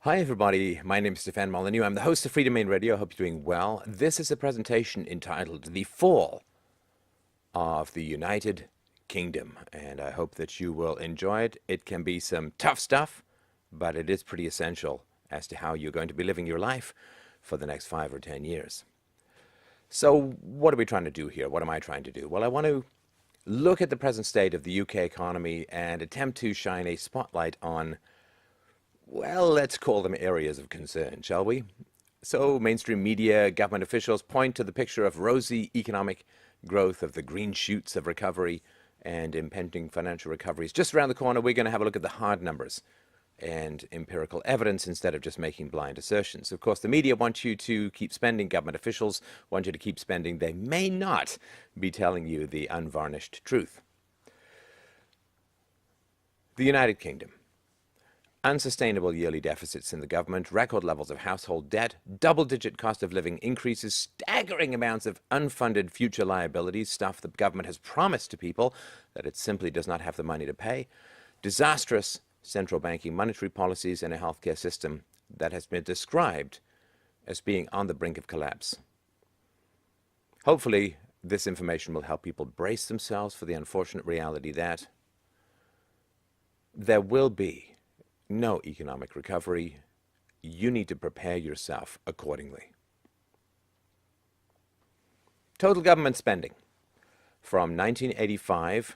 Hi, everybody. My name is Stefan Molyneux. I'm the host of Freedom Main Radio. I hope you're doing well. This is a presentation entitled The Fall of the United Kingdom, and I hope that you will enjoy it. It can be some tough stuff, but it is pretty essential as to how you're going to be living your life for the next 5 or 10 years. So what are we trying to do here? What am I trying to do? Well, I want to look at the present state of the UK economy and attempt to shine a spotlight on, well, let's call them areas of concern, shall we? So mainstream media, government officials point to the picture of rosy economic growth, of the green shoots of recovery and impending financial recoveries. Just around the corner, we're going to have a look at the hard numbers and empirical evidence instead of just making blind assertions. Of course, the media want you to keep spending. Government officials want you to keep spending. They may not be telling you the unvarnished truth. The United Kingdom. Unsustainable yearly deficits in the government, record levels of household debt, double-digit cost of living increases, staggering amounts of unfunded future liabilities, stuff the government has promised to people that it simply does not have the money to pay, disastrous central banking monetary policies, and a healthcare system that has been described as being on the brink of collapse. Hopefully, this information will help people brace themselves for the unfortunate reality that there will be no economic recovery. You need to prepare yourself accordingly. Total government spending from 1985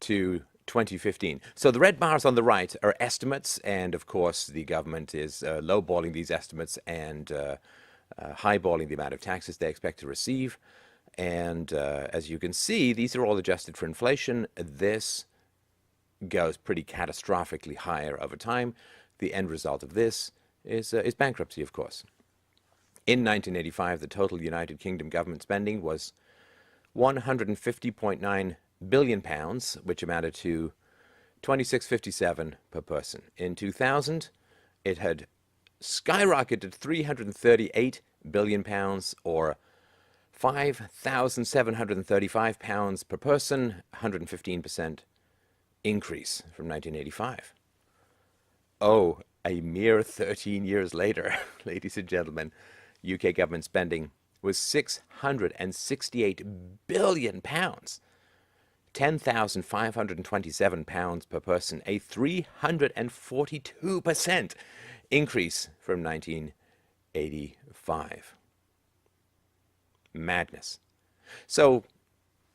to 2015. So the red bars on the right are estimates, and of course the government is lowballing these estimates and highballing the amount of taxes they expect to receive. And as you can see, these are all adjusted for inflation. This goes pretty catastrophically higher over time. The end result of this is bankruptcy, of course. In 1985, the total United Kingdom government spending was £150.9 billion, which amounted to 26.57 per person. In 2000, it had skyrocketed £338 billion, or £5,735 per person, 115% increase from 1985. Oh, a mere 13 years later, ladies and gentlemen, UK government spending was £668 billion, £10,527 per person, a 342% increase from 1985. Madness. So,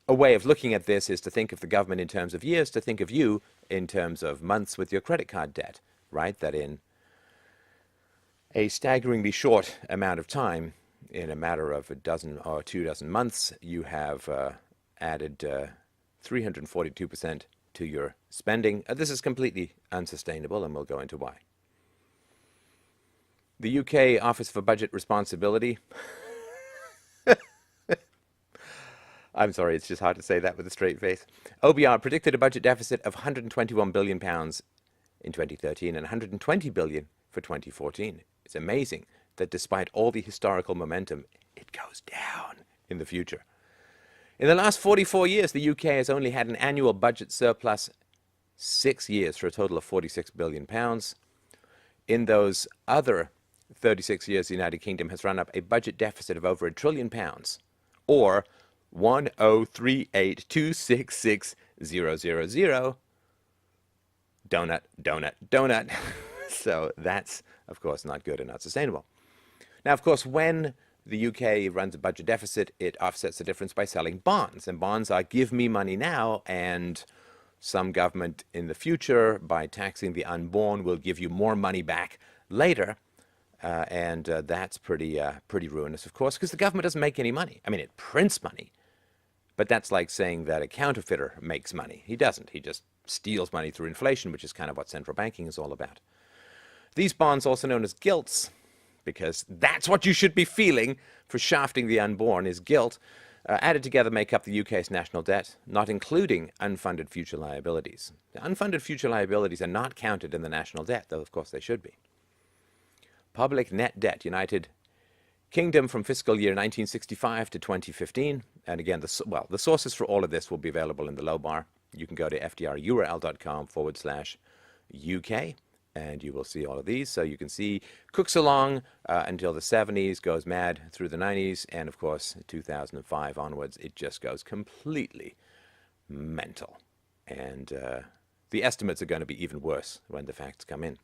a way of looking at this is to think of the government in terms of years, to think of you in terms of months with your credit card debt, right? That in a staggeringly short amount of time, in a matter of a dozen or 24 months, you have added 342% to your spending. This is completely unsustainable, and we'll go into why. The UK Office for Budget Responsibility. I'm sorry, it's just hard to say that with a straight face. OBR predicted a budget deficit of £121 billion in 2013 and £120 billion for 2014. It's amazing that despite all the historical momentum, it goes down in the future. In the last 44 years, the UK has only had an annual budget surplus 6 years for a total of £46 billion. In those other 36 years, the United Kingdom has run up a budget deficit of over £1 trillion, or 1038266,000. Donut, donut, donut. So that's, of course, not good and not sustainable. Now, of course, when the UK runs a budget deficit, it offsets the difference by selling bonds. And bonds are give me money now, and some government in the future, by taxing the unborn, will give you more money back later. That's pretty ruinous, of course, because the government doesn't make any money. I mean, it prints money, but that's like saying that a counterfeiter makes money. He doesn't. He just steals money through inflation, which is kind of what central banking is all about. These bonds, also known as gilts, because that's what you should be feeling for shafting the unborn, is guilt, added together make up the UK's national debt, not including unfunded future liabilities. The unfunded future liabilities are not counted in the national debt, though of course they should be. Public net debt, United Kingdom from fiscal year 1965 to 2015. And again, the sources for all of this will be available in the low bar. You can go to fdrurl.com/UK and you will see all of these. So you can see cooks along until the 70s, goes mad through the 90s, and of course 2005 onwards it just goes completely mental. And the estimates are going to be even worse when the facts come in.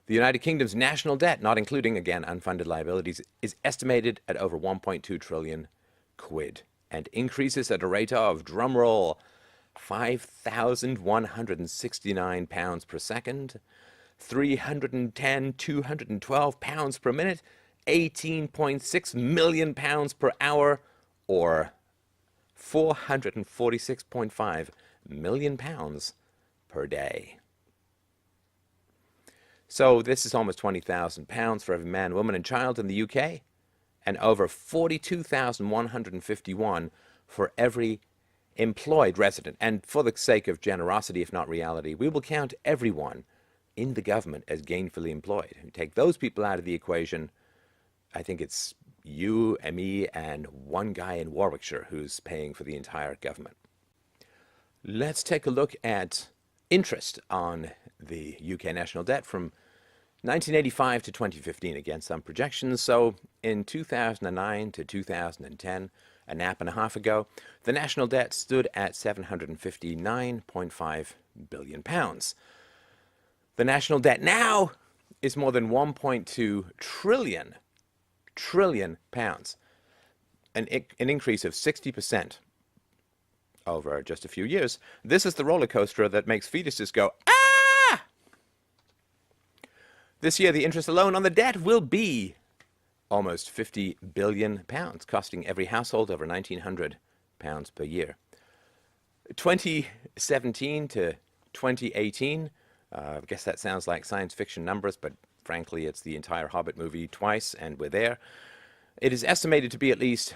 The United Kingdom's national debt, not including, again, unfunded liabilities, is estimated at over 1.2 trillion quid and increases at a rate of, drumroll, 5,169 pounds per second, 310, 212 pounds per minute, 18.6 million pounds per hour, or 446.5 million pounds per day. So this is almost 20,000 pounds for every man, woman, and child in the UK, and over 42,151 for every employed resident. And for the sake of generosity, if not reality, we will count everyone in the government as gainfully employed. If you take those people out of the equation, I think it's you and me and one guy in Warwickshire who's paying for the entire government. Let's take a look at interest on the UK national debt from 1985 to 2015, again, some projections. So in 2009 to 2010, a nap and a half ago, the national debt stood at £759.5 billion. The national debt now is more than 1.2 trillion pounds, an increase of 60% over just a few years. This is the roller coaster that makes fetuses go, ah! This year, the interest alone on the debt will be almost 50 billion pounds, costing every household over 1,900 pounds per year. 2017 to 2018, I guess that sounds like science fiction numbers, but frankly, it's the entire Hobbit movie twice, and we're there. It is estimated to be at least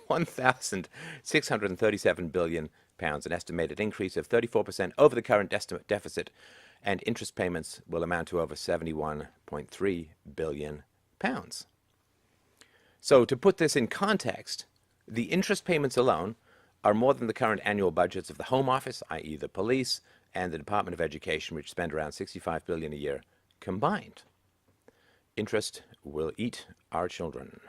1,637 billion pounds, an estimated increase of 34% over the current deficit, and interest payments will amount to over 71.3 billion pounds. So to put this in context, the interest payments alone are more than the current annual budgets of the Home Office, i.e. the police, and the Department of Education, which spend around 65 billion a year combined. Interest will eat our children.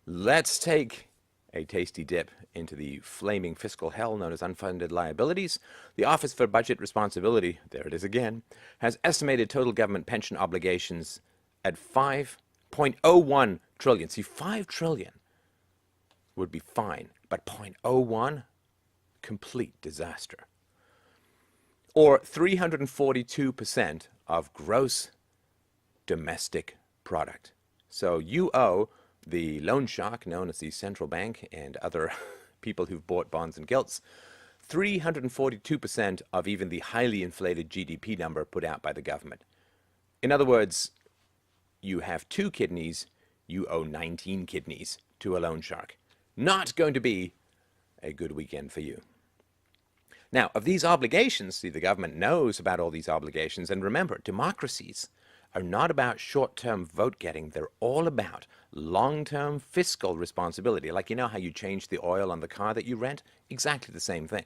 Let's take a tasty dip into the flaming fiscal hell known as unfunded liabilities. The Office for Budget Responsibility, there it is again, has estimated total government pension obligations at 5.01 trillion. See, 5 trillion would be fine, but 0.01, complete disaster. Or 342% of gross domestic product. So you owe the loan shark, known as the central bank, and other people who've bought bonds and gilts, 342% of even the highly inflated GDP number put out by the government. In other words, you have 2 kidneys, you owe 19 kidneys to a loan shark. Not going to be a good weekend for you. Now, of these obligations, see, the government knows about all these obligations, and remember, democracies are not about short-term vote getting. They're all about long-term fiscal responsibility. Like, you know how you change the oil on the car that you rent? Exactly the same thing.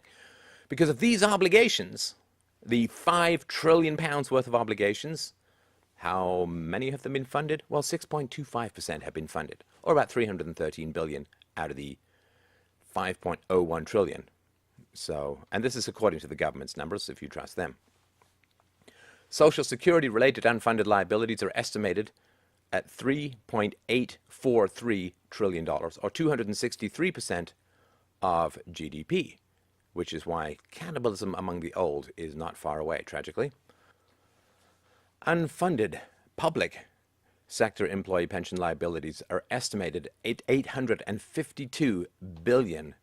Because of these obligations, the 5 trillion pounds worth of obligations, how many have them been funded? Well, 6.25% have been funded, or about 313 billion out of the 5.01 trillion. So, and this is according to the government's numbers, if you trust them. Social Security-related unfunded liabilities are estimated at $3.843 trillion, or 263% of GDP, which is why cannibalism among the old is not far away, tragically. Unfunded public sector employee pension liabilities are estimated at 852 billion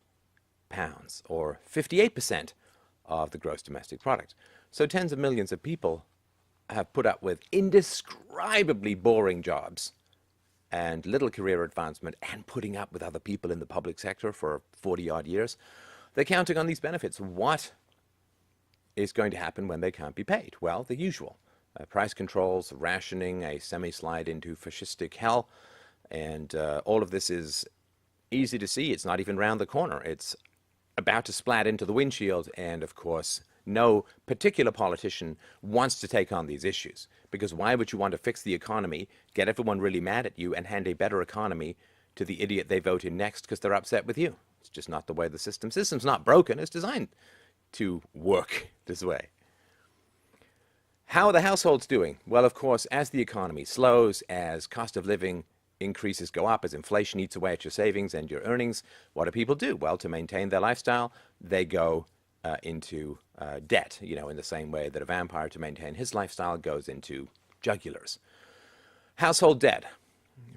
pounds, or 58% of the gross domestic product. So tens of millions of people have put up with indescribably boring jobs and little career advancement, and putting up with other people in the public sector for 40-odd years. They're counting on these benefits. What is going to happen when they can't be paid? Well, the usual. Price controls, rationing, a semi-slide into fascistic hell, and all of this is easy to see. It's not even round the corner. It's about to splat into the windshield, and of course, no particular politician wants to take on these issues. Because why would you want to fix the economy, get everyone really mad at you, and hand a better economy to the idiot they vote in next because they're upset with you? It's just not the way the system's not broken. It's designed to work this way. How are the households doing? Well, of course, as the economy slows, as cost of living increases go up, as inflation eats away at your savings and your earnings, what do people do? Well, to maintain their lifestyle, they go into debt, in the same way that a vampire, to maintain his lifestyle, goes into jugulars. Household debt,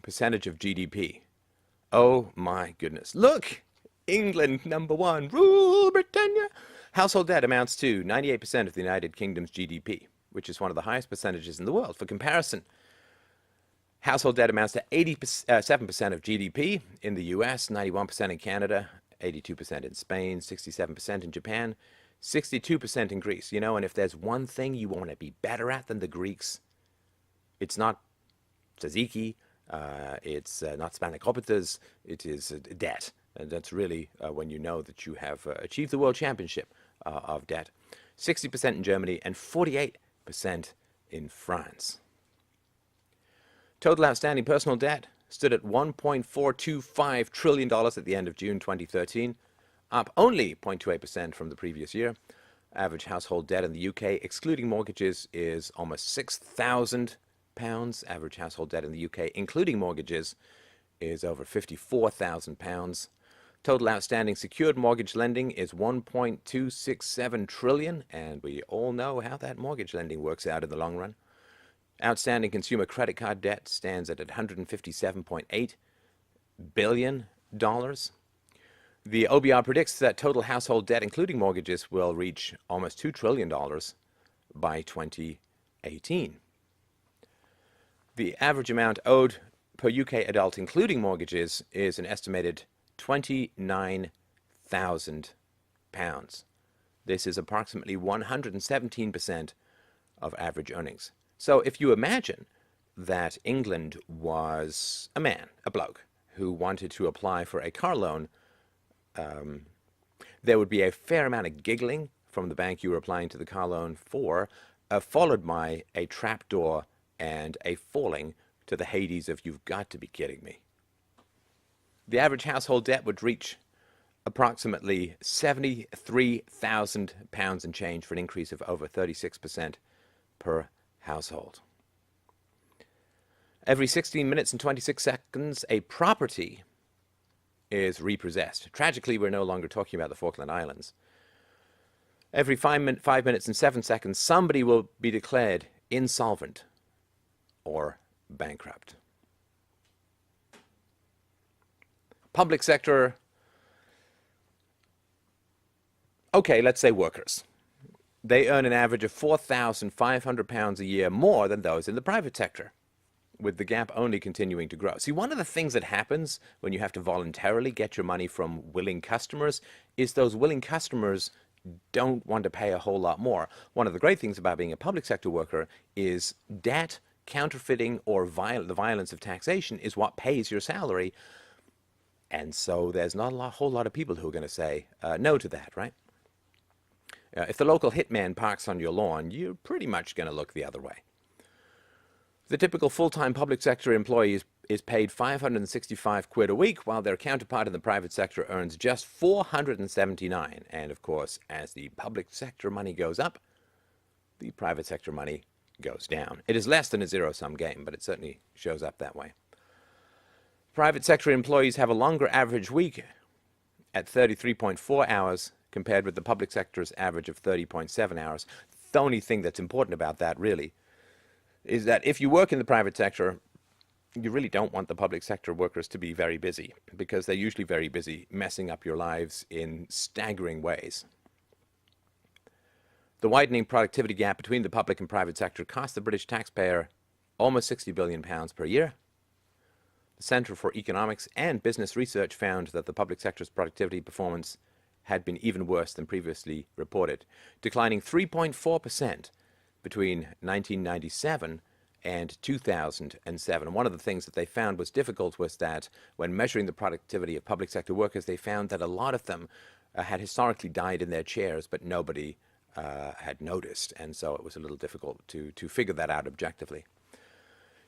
percentage of GDP. Oh my goodness. Look, England, #1, rule Britannia. Household debt amounts to 98% of the United Kingdom's GDP, which is one of the highest percentages in the world. For comparison, household debt amounts to 87% of GDP in the US, 91% in Canada, 82% in Spain, 67% in Japan, 62% in Greece. And if there's one thing you want to be better at than the Greeks, it's not tzatziki, it's not spanakopoulos, it is debt. And that's really when you know that you have achieved the world championship of debt. 60% in Germany and 48% in France. Total outstanding personal debt stood at $1.425 trillion at the end of June 2013, up only 0.28% from the previous year. Average household debt in the UK, excluding mortgages, is almost £6,000. Average household debt in the UK, including mortgages, is over £54,000. Total outstanding secured mortgage lending is $1.267 trillion, and we all know how that mortgage lending works out in the long run. Outstanding consumer credit card debt stands at $157.8 billion. The OBR predicts that total household debt, including mortgages, will reach almost $2 trillion by 2018. The average amount owed per UK adult, including mortgages, is an estimated £29,000. This is approximately 117% of average earnings. So if you imagine that England was a man, a bloke, who wanted to apply for a car loan, there would be a fair amount of giggling from the bank you were applying to the car loan for, followed by a trapdoor and a falling to the Hades of "you've got to be kidding me." The average household debt would reach approximately £73,000 and change, for an increase of over 36% per household. Every 16 minutes and 26 seconds, a property is repossessed. Tragically, we're no longer talking about the Falkland Islands. Every 5 minutes and 7 seconds, somebody will be declared insolvent or bankrupt. Public sector, okay, let's say workers. They earn an average of £4,500 a year more than those in the private sector, with the gap only continuing to grow. See, one of the things that happens when you have to voluntarily get your money from willing customers is those willing customers don't want to pay a whole lot more. One of the great things about being a public sector worker is debt, counterfeiting, or the violence of taxation is what pays your salary. And so there's not a whole lot of people who are going to say no to that, right? If the local hitman parks on your lawn, you're pretty much going to look the other way. The typical full-time public sector employee is paid 565 quid a week, while their counterpart in the private sector earns just 479. And of course, as the public sector money goes up, the private sector money goes down. It is less than a zero-sum game, but it certainly shows up that way. Private sector employees have a longer average week at 33.4 hours compared with the public sector's average of 30.7 hours. The only thing that's important about that, really, is that if you work in the private sector, you really don't want the public sector workers to be very busy, because they're usually very busy messing up your lives in staggering ways. The widening productivity gap between the public and private sector cost the British taxpayer almost £60 billion per year. The Centre for Economics and Business Research found that the public sector's productivity performance had been even worse than previously reported, declining 3.4% between 1997 and 2007. One of the things that they found was difficult was that when measuring the productivity of public sector workers, they found that a lot of them had historically died in their chairs, but nobody had noticed, and so it was a little difficult to figure that out objectively.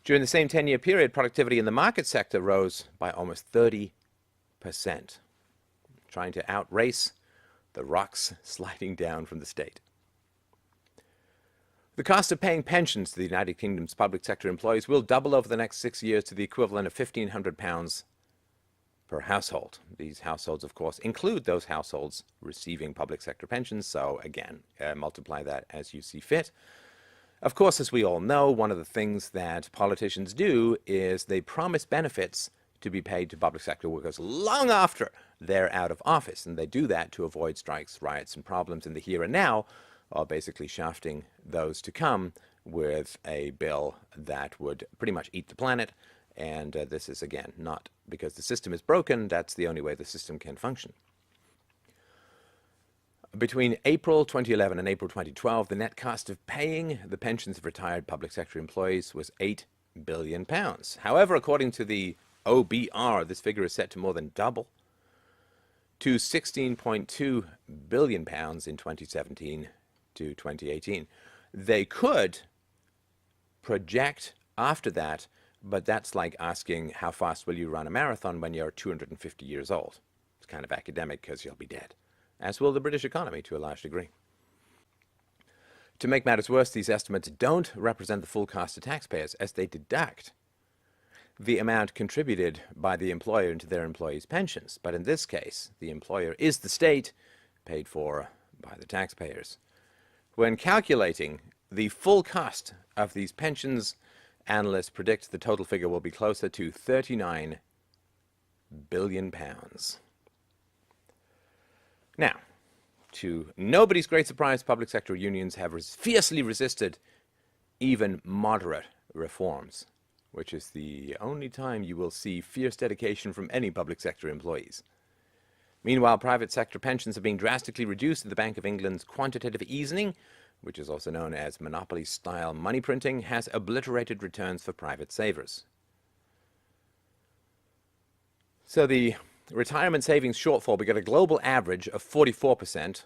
During the same 10-year period, productivity in the market sector rose by almost 30%, trying to outrace the rocks sliding down from the state. The cost of paying pensions to the United Kingdom's public sector employees will double over the next 6 years to the equivalent of £1,500 per household. These households, of course, include those households receiving public sector pensions, so again, multiply that as you see fit. Of course, as we all know, one of the things that politicians do is they promise benefits to be paid to public sector workers long after they're out of office, and they do that to avoid strikes, riots, and problems in the here and now, while basically shafting those to come with a bill that would pretty much eat the planet. And this is, again, not because the system is broken. That's the only way the system can function. Between April 2011 and April 2012, the net cost of paying the pensions of retired public sector employees was £8 billion. However, according to the OBR, this figure is set to more than double to £16.2 billion in 2017 to 2018. They could project after that, but that's like asking how fast will you run a marathon when you're 250 years old. It's kind of academic because you'll be dead, as will the British economy to a large degree. To make matters worse, these estimates don't represent the full cost to taxpayers, as they deduct the amount contributed by the employer into their employees' pensions. But in this case, the employer is the state, paid for by the taxpayers. When calculating the full cost of these pensions, analysts predict the total figure will be closer to £39 billion. Now, to nobody's great surprise, public sector unions have fiercely resisted even moderate reforms, which is the only time you will see fierce dedication from any public sector employees. Meanwhile, private sector pensions are being drastically reduced in the Bank of England's quantitative easing, which is also known as monopoly-style money printing, has obliterated returns for private savers. So the retirement savings shortfall, we got a global average of 44%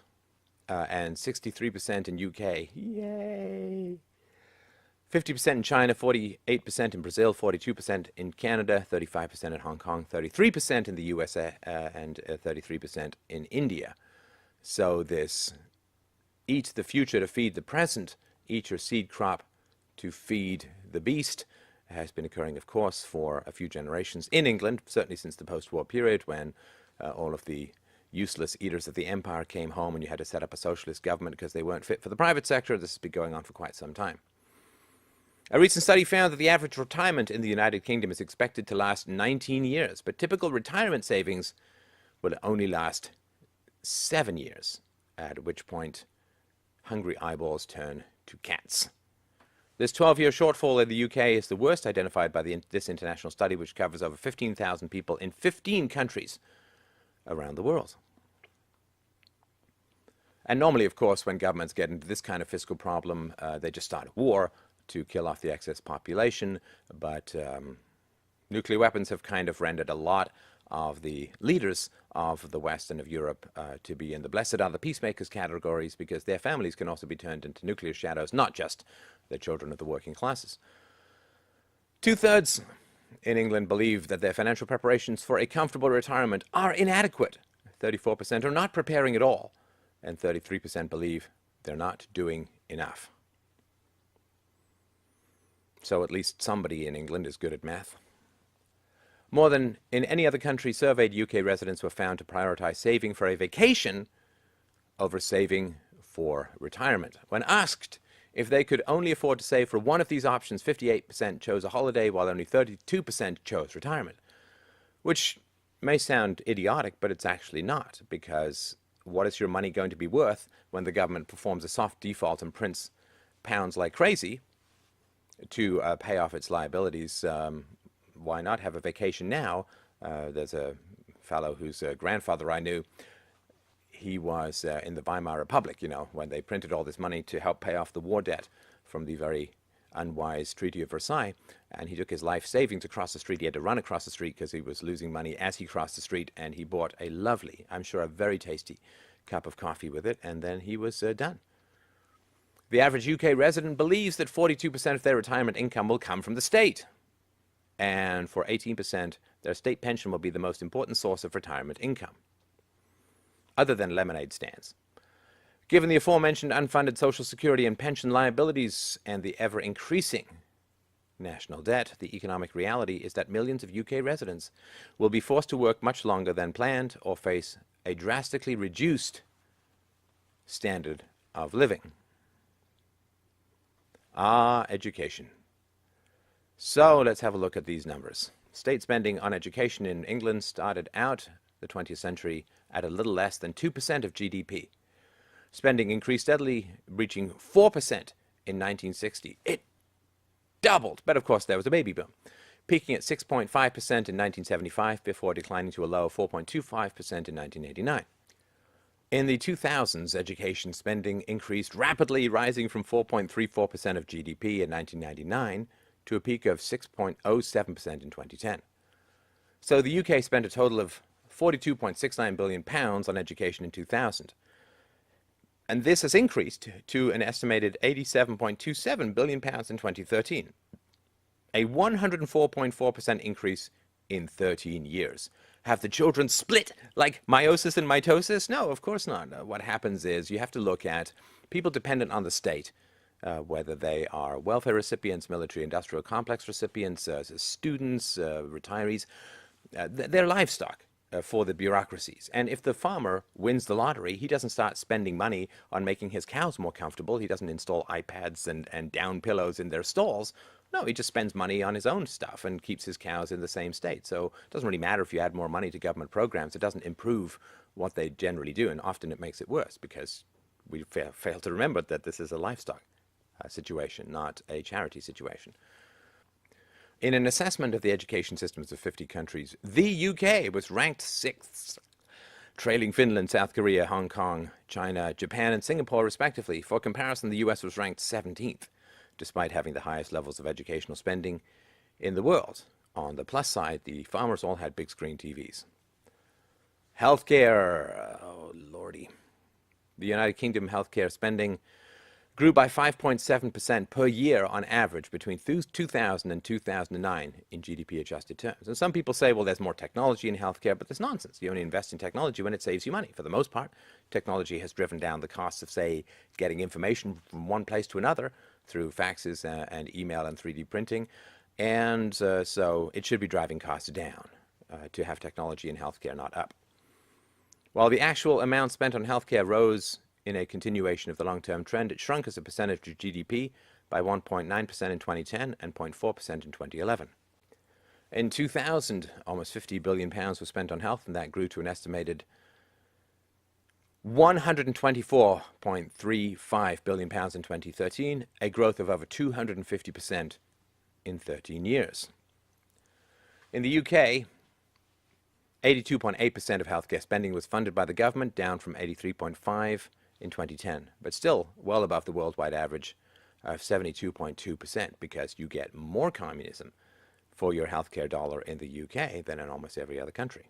and 63% in UK. Yay! 50% in China, 48% in Brazil, 42% in Canada, 35% in Hong Kong, 33% in the USA, and 33% in India. So this eat the future to feed the present, eat your seed crop to feed the beast, has been occurring, of course, for a few generations in England, certainly since the post-war period when all of the useless eaters of the empire came home and you had to set up a socialist government because they weren't fit for the private sector. This has been going on for quite some time. A recent study found that the average retirement in the United Kingdom is expected to last 19 years, but typical retirement savings will only last 7 years, at which point hungry eyeballs turn to cats. This 12-year shortfall in the UK is the worst identified by this international study, which covers over 15,000 people in 15 countries around the world. And normally, of course, when governments get into this kind of fiscal problem, they just start a war to kill off the excess population. But nuclear weapons have kind of rendered a lot of the leaders of the West and of Europe to be in the blessed are the peacemakers categories, because their families can also be turned into nuclear shadows, not just the children of the working classes. 2/3 in England believe that their financial preparations for a comfortable retirement are inadequate. 34% are not preparing at all, and 33% believe they're not doing enough. So at least somebody in England is good at math. More than in any other country surveyed, UK residents were found to prioritize saving for a vacation over saving for retirement. When asked if they could only afford to save for one of these options, 58% chose a holiday, while only 32% chose retirement, which may sound idiotic, but it's actually not, because what is your money going to be worth when the government performs a soft default and prints pounds like crazy to pay off its liabilities? Why not have a vacation now? There's a fellow whose grandfather I knew. He was in the Weimar Republic, you know, when they printed all this money to help pay off the war debt from the very unwise Treaty of Versailles. And he took his life savings across the street. He had to run across the street because he was losing money as he crossed the street. And he bought a lovely, I'm sure a very tasty cup of coffee with it. And then he was done. The average UK resident believes that 42% of their retirement income will come from the state. And for 18%, their state pension will be the most important source of retirement income, other than lemonade stands. Given the aforementioned unfunded Social Security and pension liabilities and the ever-increasing national debt, the economic reality is that millions of UK residents will be forced to work much longer than planned or face a drastically reduced standard of living. Education. So let's have a look at these numbers. State spending on education in England started out the 20th century at a little less than 2% of GDP. Spending increased steadily, reaching 4% in 1960. It doubled, but of course there was a baby boom, peaking at 6.5% in 1975 before declining to a low of 4.25% in 1989. In the 2000s, education spending increased rapidly, rising from 4.34% of GDP in 1999 to a peak of 6.07% in 2010. So the UK spent a total of £42.69 billion on education in 2000. And this has increased to an estimated £87.27 billion in 2013, a 104.4% increase in 13 years. Have the children split like meiosis and mitosis? No, of course not. What happens is you have to look at people dependent on the state, whether they are welfare recipients, military industrial complex recipients, students, retirees, they're livestock for the bureaucracies. And if the farmer wins the lottery, he doesn't start spending money on making his cows more comfortable. He doesn't install iPads and down pillows in their stalls. No, he just spends money on his own stuff and keeps his cows in the same state. So it doesn't really matter if you add more money to government programs. It doesn't improve what they generally do, and often it makes it worse because we fail to remember that this is a livestock situation, not a charity situation. In an assessment of the education systems of 50 countries, the UK was ranked 6th, trailing Finland, South Korea, Hong Kong, China, Japan, and Singapore, respectively. For comparison, the US was ranked 17th, despite having the highest levels of educational spending in the world. On the plus side, the farmers all had big screen TVs. Healthcare, oh lordy. The United Kingdom healthcare spending grew by 5.7% per year on average between 2000 and 2009 in GDP-adjusted terms. And some people say, well, there's more technology in healthcare, but that's nonsense. You only invest in technology when it saves you money. For the most part, technology has driven down the costs of, say, getting information from one place to another through faxes and email and 3D printing. And so it should be driving costs down to have technology in healthcare, not up. While the actual amount spent on healthcare rose in a continuation of the long-term trend, it shrunk as a percentage of GDP by 1.9% in 2010 and 0.4% in 2011. In 2000, almost £50 billion was spent on health, and that grew to an estimated £124.35 billion in 2013, a growth of over 250% in 13 years. In the UK, 82.8% of healthcare spending was funded by the government, down from 83.5% in 2010, but still well above the worldwide average of 72.2%, because you get more communism for your healthcare dollar in the UK than in almost every other country.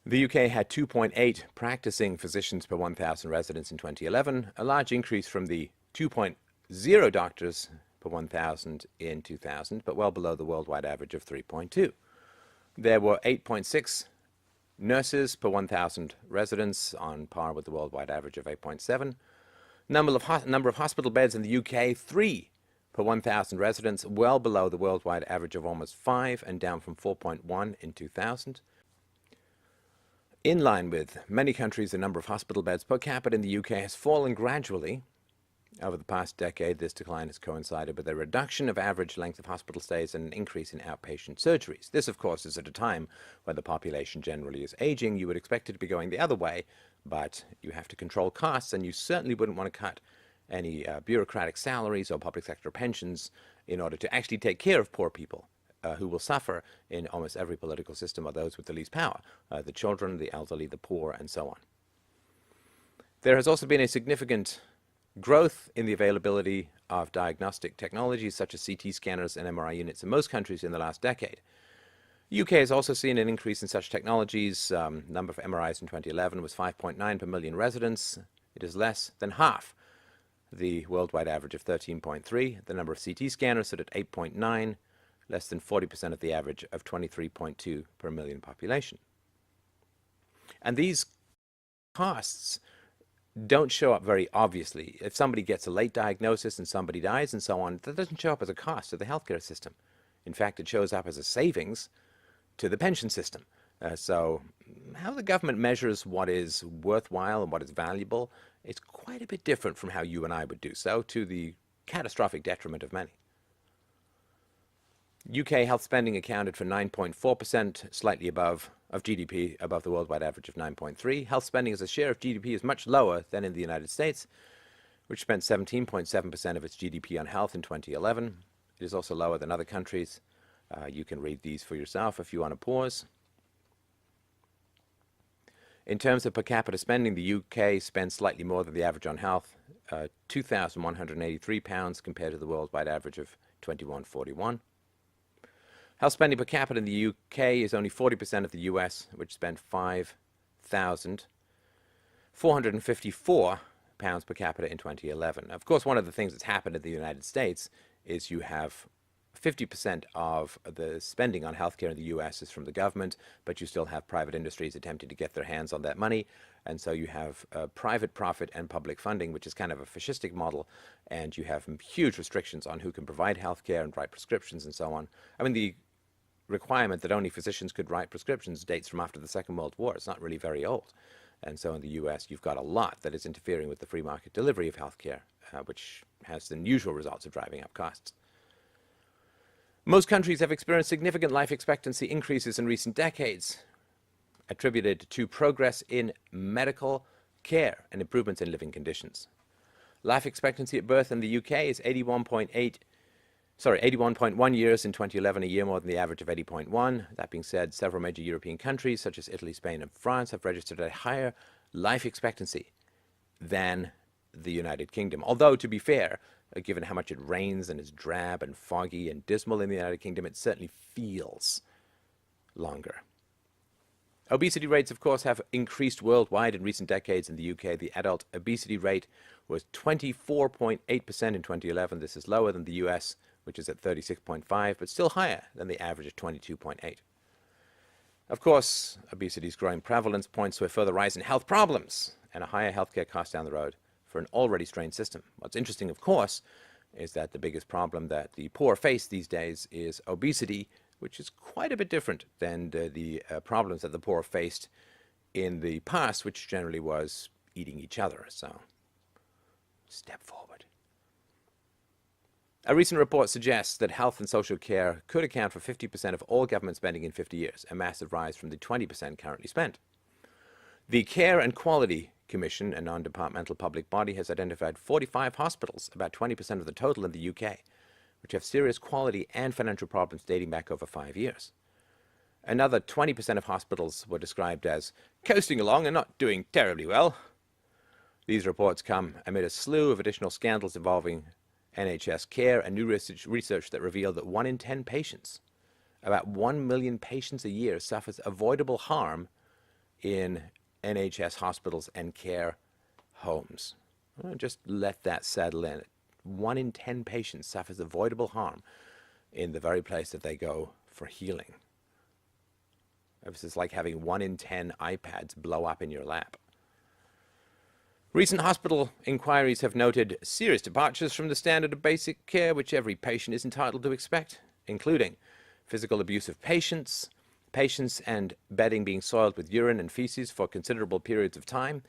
The UK had 2.8 practicing physicians per 1,000 residents in 2011, a large increase from the 2.0 doctors per 1,000 in 2000, but well below the worldwide average of 3.2. There were 8.6 nurses per 1,000 residents, on par with the worldwide average of 8.7. Number of hospital beds in the UK, 3 per 1,000 residents, well below the worldwide average of almost 5 and down from 4.1 in 2000. In line with many countries, the number of hospital beds per capita in the UK has fallen gradually. Over the past decade, this decline has coincided with a reduction of average length of hospital stays and an increase in outpatient surgeries. This, of course, is at a time when the population generally is aging. You would expect it to be going the other way, but you have to control costs, and you certainly wouldn't want to cut any bureaucratic salaries or public sector pensions in order to actually take care of poor people who will suffer in almost every political system, or those with the least power, the children, the elderly, the poor, and so on. There has also been a significant growth in the availability of diagnostic technologies such as CT scanners and MRI units in most countries in the last decade. The UK has also seen an increase in such technologies. Number of MRIs in 2011 was 5.9 per million residents. It is less than half the worldwide average of 13.3. The number of CT scanners stood at 8.9, less than 40% of the average of 23.2 per million population. And these costs don't show up very obviously. If somebody gets a late diagnosis and somebody dies and so on, that doesn't show up as a cost to the healthcare system. In fact, it shows up as a savings to the pension system. So how the government measures what is worthwhile and what is valuable is quite a bit different from how you and I would do so, to the catastrophic detriment of many. UK health spending accounted for 9.4%, slightly above of GDP, above the worldwide average of 9.3. Health spending as a share of GDP is much lower than in the United States, which spent 17.7% of its GDP on health in 2011. It is also lower than other countries. You can read these for yourself if you want to pause. In terms of per capita spending, the UK spends slightly more than the average on health, £2,183 compared to the worldwide average of £2,141. Health spending per capita in the UK is only 40% of the US, which spent £5,454 per capita in 2011. Of course, one of the things that's happened in the United States is you have 50% of the spending on healthcare in the US is from the government, but you still have private industries attempting to get their hands on that money. And so you have private profit and public funding, which is kind of a fascistic model. And you have huge restrictions on who can provide healthcare and write prescriptions and so on. I mean, the requirement that only physicians could write prescriptions dates from after the Second World War. It's not really very old. And so in the US, you've got a lot that is interfering with the free market delivery of healthcare, which has the usual results of driving up costs. Most countries have experienced significant life expectancy increases in recent decades, attributed to progress in medical care and improvements in living conditions. Life expectancy at birth in the UK is 81.1 years in 2011, a year more than the average of 80.1. That being said, several major European countries, such as Italy, Spain, and France, have registered a higher life expectancy than the United Kingdom. Although, to be fair, given how much it rains and is drab and foggy and dismal in the United Kingdom, it certainly feels longer. Obesity rates, of course, have increased worldwide in recent decades. In the UK, the adult obesity rate was 24.8% in 2011. This is lower than the US, which is at 36.5%, but still higher than the average of 22.8%. Of course, obesity's growing prevalence points to a further rise in health problems and a higher healthcare cost down the road for an already strained system. What's interesting, of course, is that the biggest problem that the poor face these days is obesity, which is quite a bit different than the problems that the poor faced in the past, which generally was eating each other. So, step forward. A recent report suggests that health and social care could account for 50% of all government spending in 50 years, a massive rise from the 20% currently spent. The Care and Quality Commission, a non-departmental public body, has identified 45 hospitals, about 20% of the total in the UK, which have serious quality and financial problems dating back over 5 years. Another 20% of hospitals were described as coasting along and not doing terribly well. These reports come amid a slew of additional scandals involving NHS care and new research that revealed that 1 in 10 patients, about 1 million patients a year, suffers avoidable harm in NHS hospitals and care homes. Just let that settle in. 1 in 10 patients suffers avoidable harm in the very place that they go for healing. This is like having 1 in 10 iPads blow up in your lap. Recent hospital inquiries have noted serious departures from the standard of basic care which every patient is entitled to expect, including physical abuse of patients and bedding being soiled with urine and feces for considerable periods of time,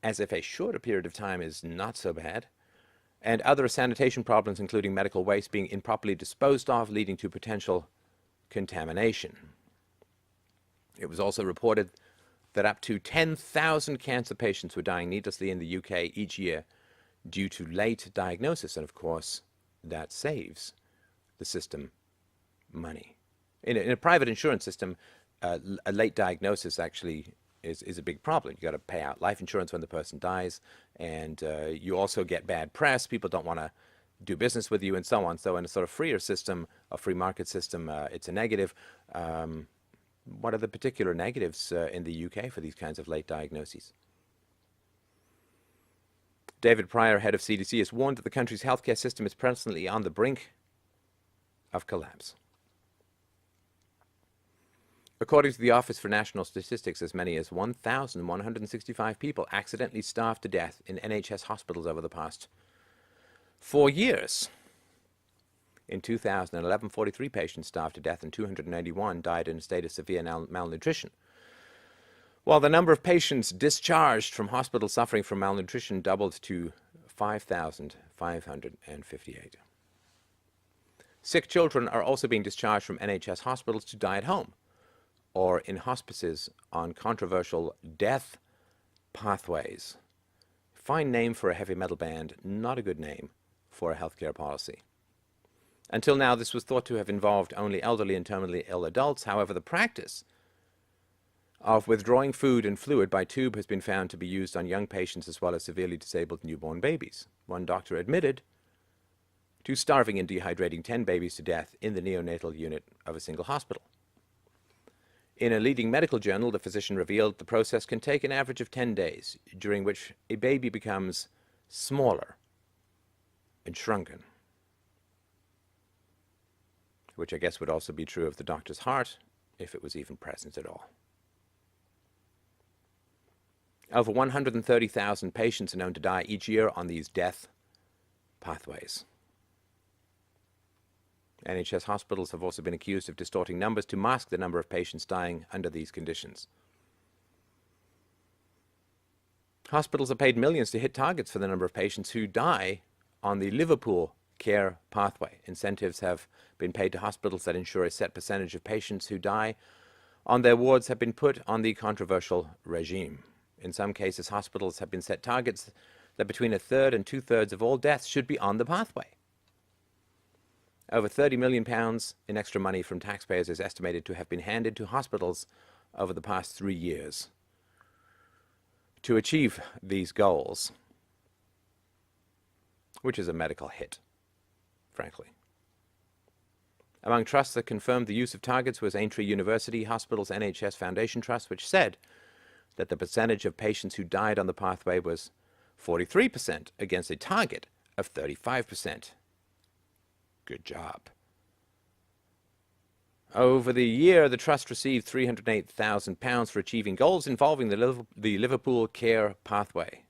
as if a shorter period of time is not so bad, and other sanitation problems, including medical waste being improperly disposed of, leading to potential contamination. It was also reported that up to 10,000 cancer patients were dying needlessly in the UK each year due to late diagnosis, and of course, that saves the system money. In a private insurance system, a late diagnosis actually is a big problem. You've got to pay out life insurance when the person dies, and you also get bad press. People don't want to do business with you and so on. So in a sort of freer system, a free market system, it's a negative. What are the particular negatives in the UK for these kinds of late diagnoses? David Pryor, head of CDC, has warned that the country's healthcare system is presently on the brink of collapse. According to the Office for National Statistics, as many as 1,165 people accidentally starved to death in NHS hospitals over the past 4 years. In 2011, 43 patients starved to death and 291 died in a state of severe malnutrition. While the number of patients discharged from hospitals suffering from malnutrition doubled to 5,558. Sick children are also being discharged from NHS hospitals to die at home or in hospices on controversial death pathways. Fine name for a heavy metal band, not a good name for a healthcare policy. Until now, this was thought to have involved only elderly and terminally ill adults. However, the practice of withdrawing food and fluid by tube has been found to be used on young patients as well as severely disabled newborn babies. One doctor admitted to starving and dehydrating 10 babies to death in the neonatal unit of a single hospital. In a leading medical journal, the physician revealed the process can take an average of 10 days, during which a baby becomes smaller and shrunken, which I guess would also be true of the doctor's heart, if it was even present at all. Over 130,000 patients are known to die each year on these death pathways. NHS hospitals have also been accused of distorting numbers to mask the number of patients dying under these conditions. Hospitals are paid millions to hit targets for the number of patients who die on the Liverpool care pathway. Incentives have been paid to hospitals that ensure a set percentage of patients who die on their wards have been put on the controversial regime. In some cases, hospitals have been set targets that between a third and two-thirds of all deaths should be on the pathway. Over £30 million in extra money from taxpayers is estimated to have been handed to hospitals over the past 3 years to achieve these goals, which is a medical hit, frankly. Among trusts that confirmed the use of targets was Aintree University Hospital's NHS Foundation Trust, which said that the percentage of patients who died on the pathway was 43% against a target of 35%. Good job. Over the year, the trust received £308,000 for achieving goals involving the Liverpool care pathway.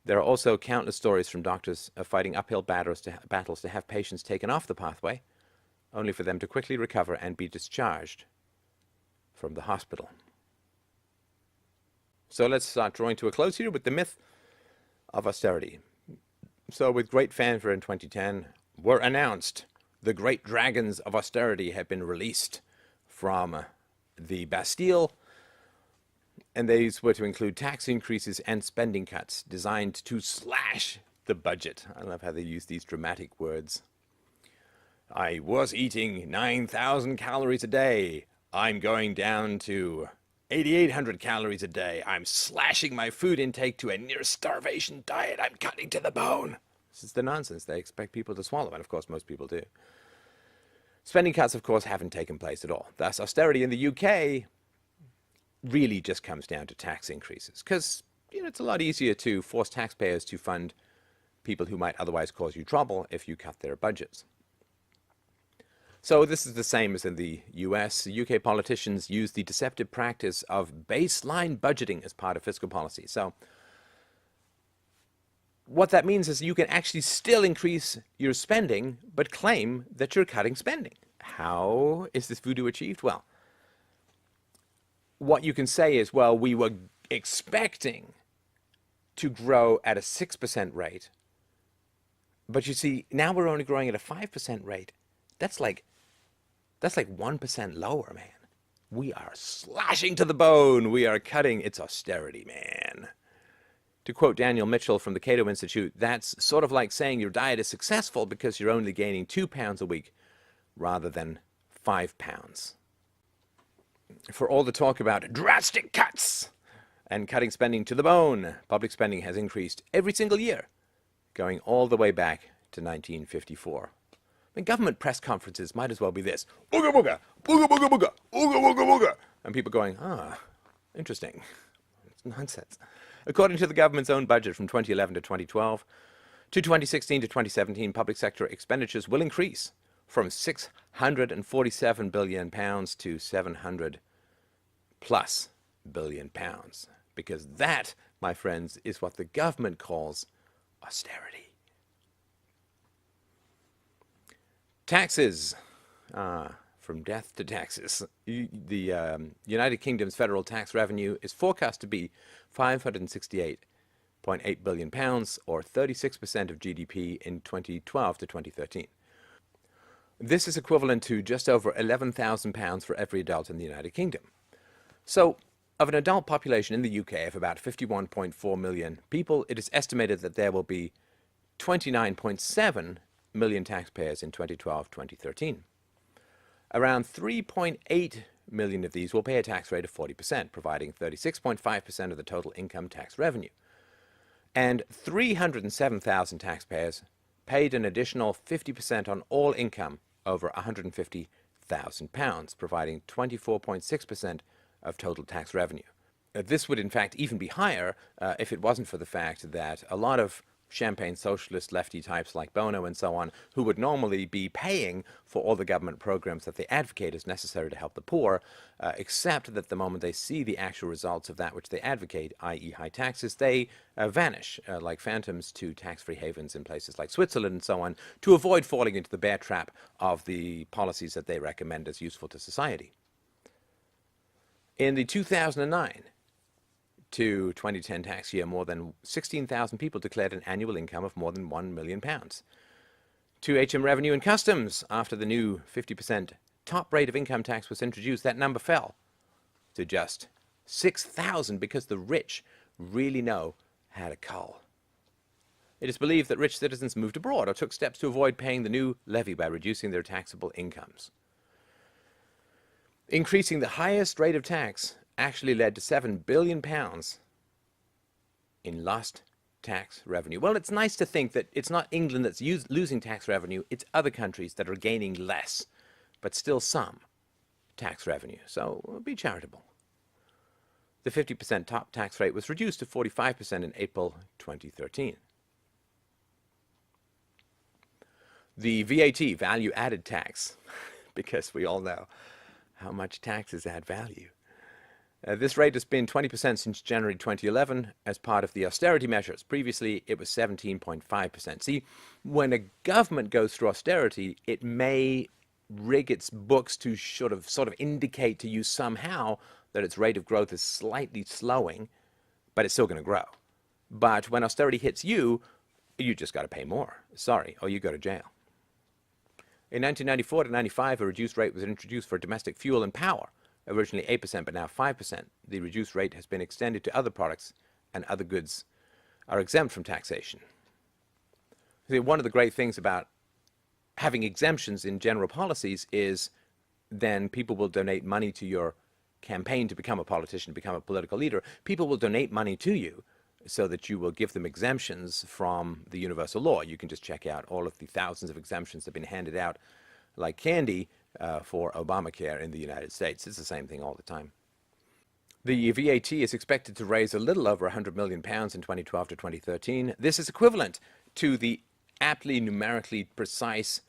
There are also countless stories from doctors of fighting uphill battles to have patients taken off the pathway, only for them to quickly recover and be discharged from the hospital. So let's start drawing to a close here with the myth of austerity. So with great fanfare in 2010, were announced the great dragons of austerity have been released from the Bastille, and these were to include tax increases and spending cuts designed to slash the budget. I love how they use these dramatic words. I was eating 9,000 calories a day. I'm going down to 8,800 calories a day. I'm slashing my food intake to a near starvation diet. I'm cutting to the bone. This is the nonsense they expect people to swallow, and of course most people do. Spending cuts, of course, haven't taken place at all. Thus, austerity in the UK really just comes down to tax increases, because it's a lot easier to force taxpayers to fund people who might otherwise cause you trouble if you cut their budgets. So this is the same as in the US. UK politicians use the deceptive practice of baseline budgeting as part of fiscal policy. So what that means is you can actually still increase your spending, but claim that you're cutting spending. How is this voodoo achieved? Well, what you can say is, well, we were expecting to grow at a 6% rate, but you see, now we're only growing at a 5% rate. That's like 1% lower, man. We are slashing to the bone. We are cutting. It's austerity, man. To quote Daniel Mitchell from the Cato Institute, that's sort of like saying your diet is successful because you're only gaining 2 pounds a week rather than 5 pounds. For all the talk about drastic cuts and cutting spending to the bone, public spending has increased every single year, going all the way back to 1954. And government press conferences might as well be this. Ooga booga, booga booga booga, ooga booga booga. And people going, interesting. It's nonsense. According to the government's own budget from 2011 to 2012, to 2016 to 2017, public sector expenditures will increase from £647 billion to 700 plus billion pounds. Because that, my friends, is what the government calls austerity. Taxes. From death to taxes. The United Kingdom's federal tax revenue is forecast to be £568.8 billion, or 36% of GDP in 2012 to 2013. This is equivalent to just over £11,000 for every adult in the United Kingdom. So, of an adult population in the UK of about 51.4 million people, it is estimated that there will be 29.7 million taxpayers in 2012-2013. Around 3.8 million of these will pay a tax rate of 40%, providing 36.5% of the total income tax revenue. And 307,000 taxpayers paid an additional 50% on all income over £150,000, providing 24.6% of total tax revenue. This would in fact even be higher if it wasn't for the fact that a lot of champagne socialist lefty types like Bono and so on, who would normally be paying for all the government programs that they advocate as necessary to help the poor, except that the moment they see the actual results of that which they advocate, i.e. high taxes, they vanish like phantoms to tax-free havens in places like Switzerland and so on, to avoid falling into the bear trap of the policies that they recommend as useful to society. In the 2009 to 2010 tax year, more than 16,000 people declared an annual income of more than £1 million. To HM Revenue and Customs, after the new 50% top rate of income tax was introduced, that number fell to just 6,000 because the rich really know how to cull. It is believed that rich citizens moved abroad or took steps to avoid paying the new levy by reducing their taxable incomes. Increasing the highest rate of tax actually led to £7 billion in lost tax revenue. Well, it's nice to think that it's not England that's losing tax revenue, it's other countries that are gaining less, but still some tax revenue. So be charitable. The 50% top tax rate was reduced to 45% in April 2013. The VAT, value added tax, because we all know how much taxes add value. This rate has been 20% since January 2011 as part of the austerity measures. Previously, it was 17.5%. See, when a government goes through austerity, it may rig its books to sort of indicate to you somehow that its rate of growth is slightly slowing, but it's still going to grow. But when austerity hits you, you just got to pay more. Sorry, or you go to jail. In 1994 to 95, a reduced rate was introduced for domestic fuel and power. Originally 8%, but now 5%. The reduced rate has been extended to other products, and other goods are exempt from taxation. See, one of the great things about having exemptions in general policies is then people will donate money to your campaign to become a politician, become a political leader. People will donate money to you so that you will give them exemptions from the universal law. You can just check out all of the thousands of exemptions that have been handed out like candy for Obamacare in the United States. It's the same thing all the time. The VAT is expected to raise a little over £100 million in 2012 to 2013. This is equivalent to the aptly numerically precise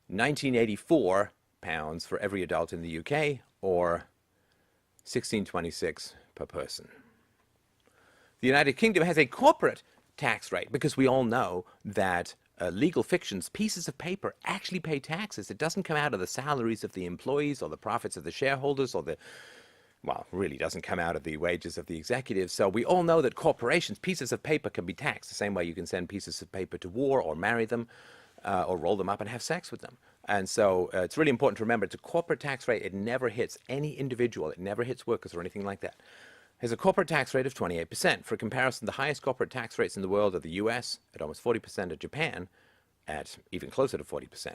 1984 pounds for every adult in the UK, or 1626 per person. The United Kingdom has a corporate tax rate because we all know that legal fictions, pieces of paper, actually pay taxes. It doesn't come out of the salaries of the employees or the profits of the shareholders or the, well, really doesn't come out of the wages of the executives. So we all know that corporations, pieces of paper can be taxed the same way you can send pieces of paper to war or marry them or roll them up and have sex with them. And so it's really important to remember it's a corporate tax rate. It never hits any individual. It never hits workers or anything like that. Has a corporate tax rate of 28%. For comparison, the highest corporate tax rates in the world are the US at almost 40%, and Japan at even closer to 40%.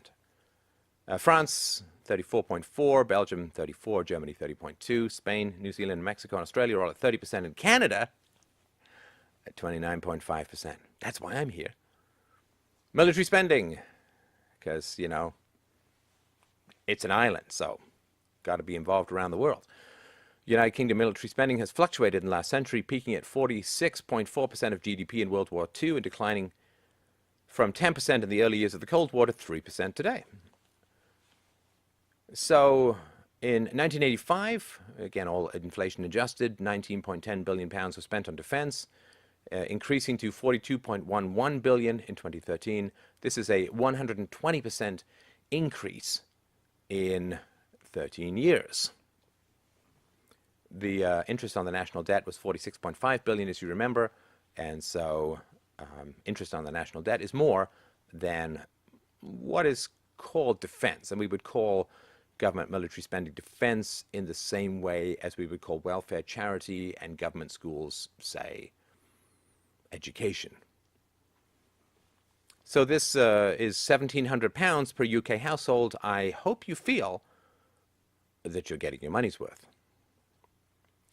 France, 34.4%, Belgium, 34%, Germany, 30.2%, Spain, New Zealand, Mexico, and Australia are all at 30%, and Canada at 29.5%. That's why I'm here. Military spending, because, you know, it's an island, so got to be involved around the world. United Kingdom military spending has fluctuated in the last century, peaking at 46.4% of GDP in World War II and declining from 10% in the early years of the Cold War to 3% today. So in 1985, again, all inflation adjusted, £19.10 billion was spent on defense, increasing to $42.11 billion in 2013. This is a 120% increase in 13 years. The interest on the national debt was $46.5 billion, as you remember, and so interest on the national debt is more than what is called defense, and we would call government military spending defense in the same way as we would call welfare charity and government schools, say, education. So this is £1,700 per UK household. I hope you feel that you're getting your money's worth.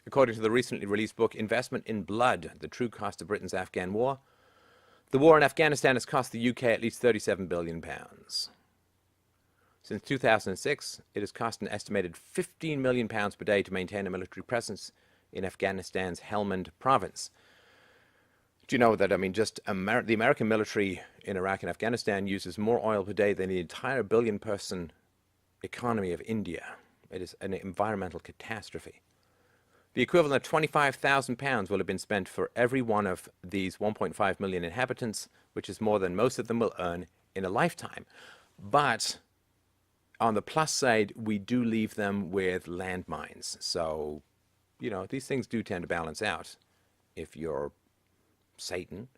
According to the recently released book, Investment in Blood, The True Cost of Britain's Afghan War, the war in Afghanistan has cost the UK at least £37 billion. Since 2006, it has cost an estimated £15 million per day to maintain a military presence in Afghanistan's Helmand province. Do you know that, I mean, just the American military in Iraq and Afghanistan uses more oil per day than the entire billion-person economy of India. It is an environmental catastrophe. The equivalent of £25,000 will have been spent for every one of these 1.5 million inhabitants, which is more than most of them will earn in a lifetime. But on the plus side, we do leave them with landmines. So, you know, these things do tend to balance out if you're Satan.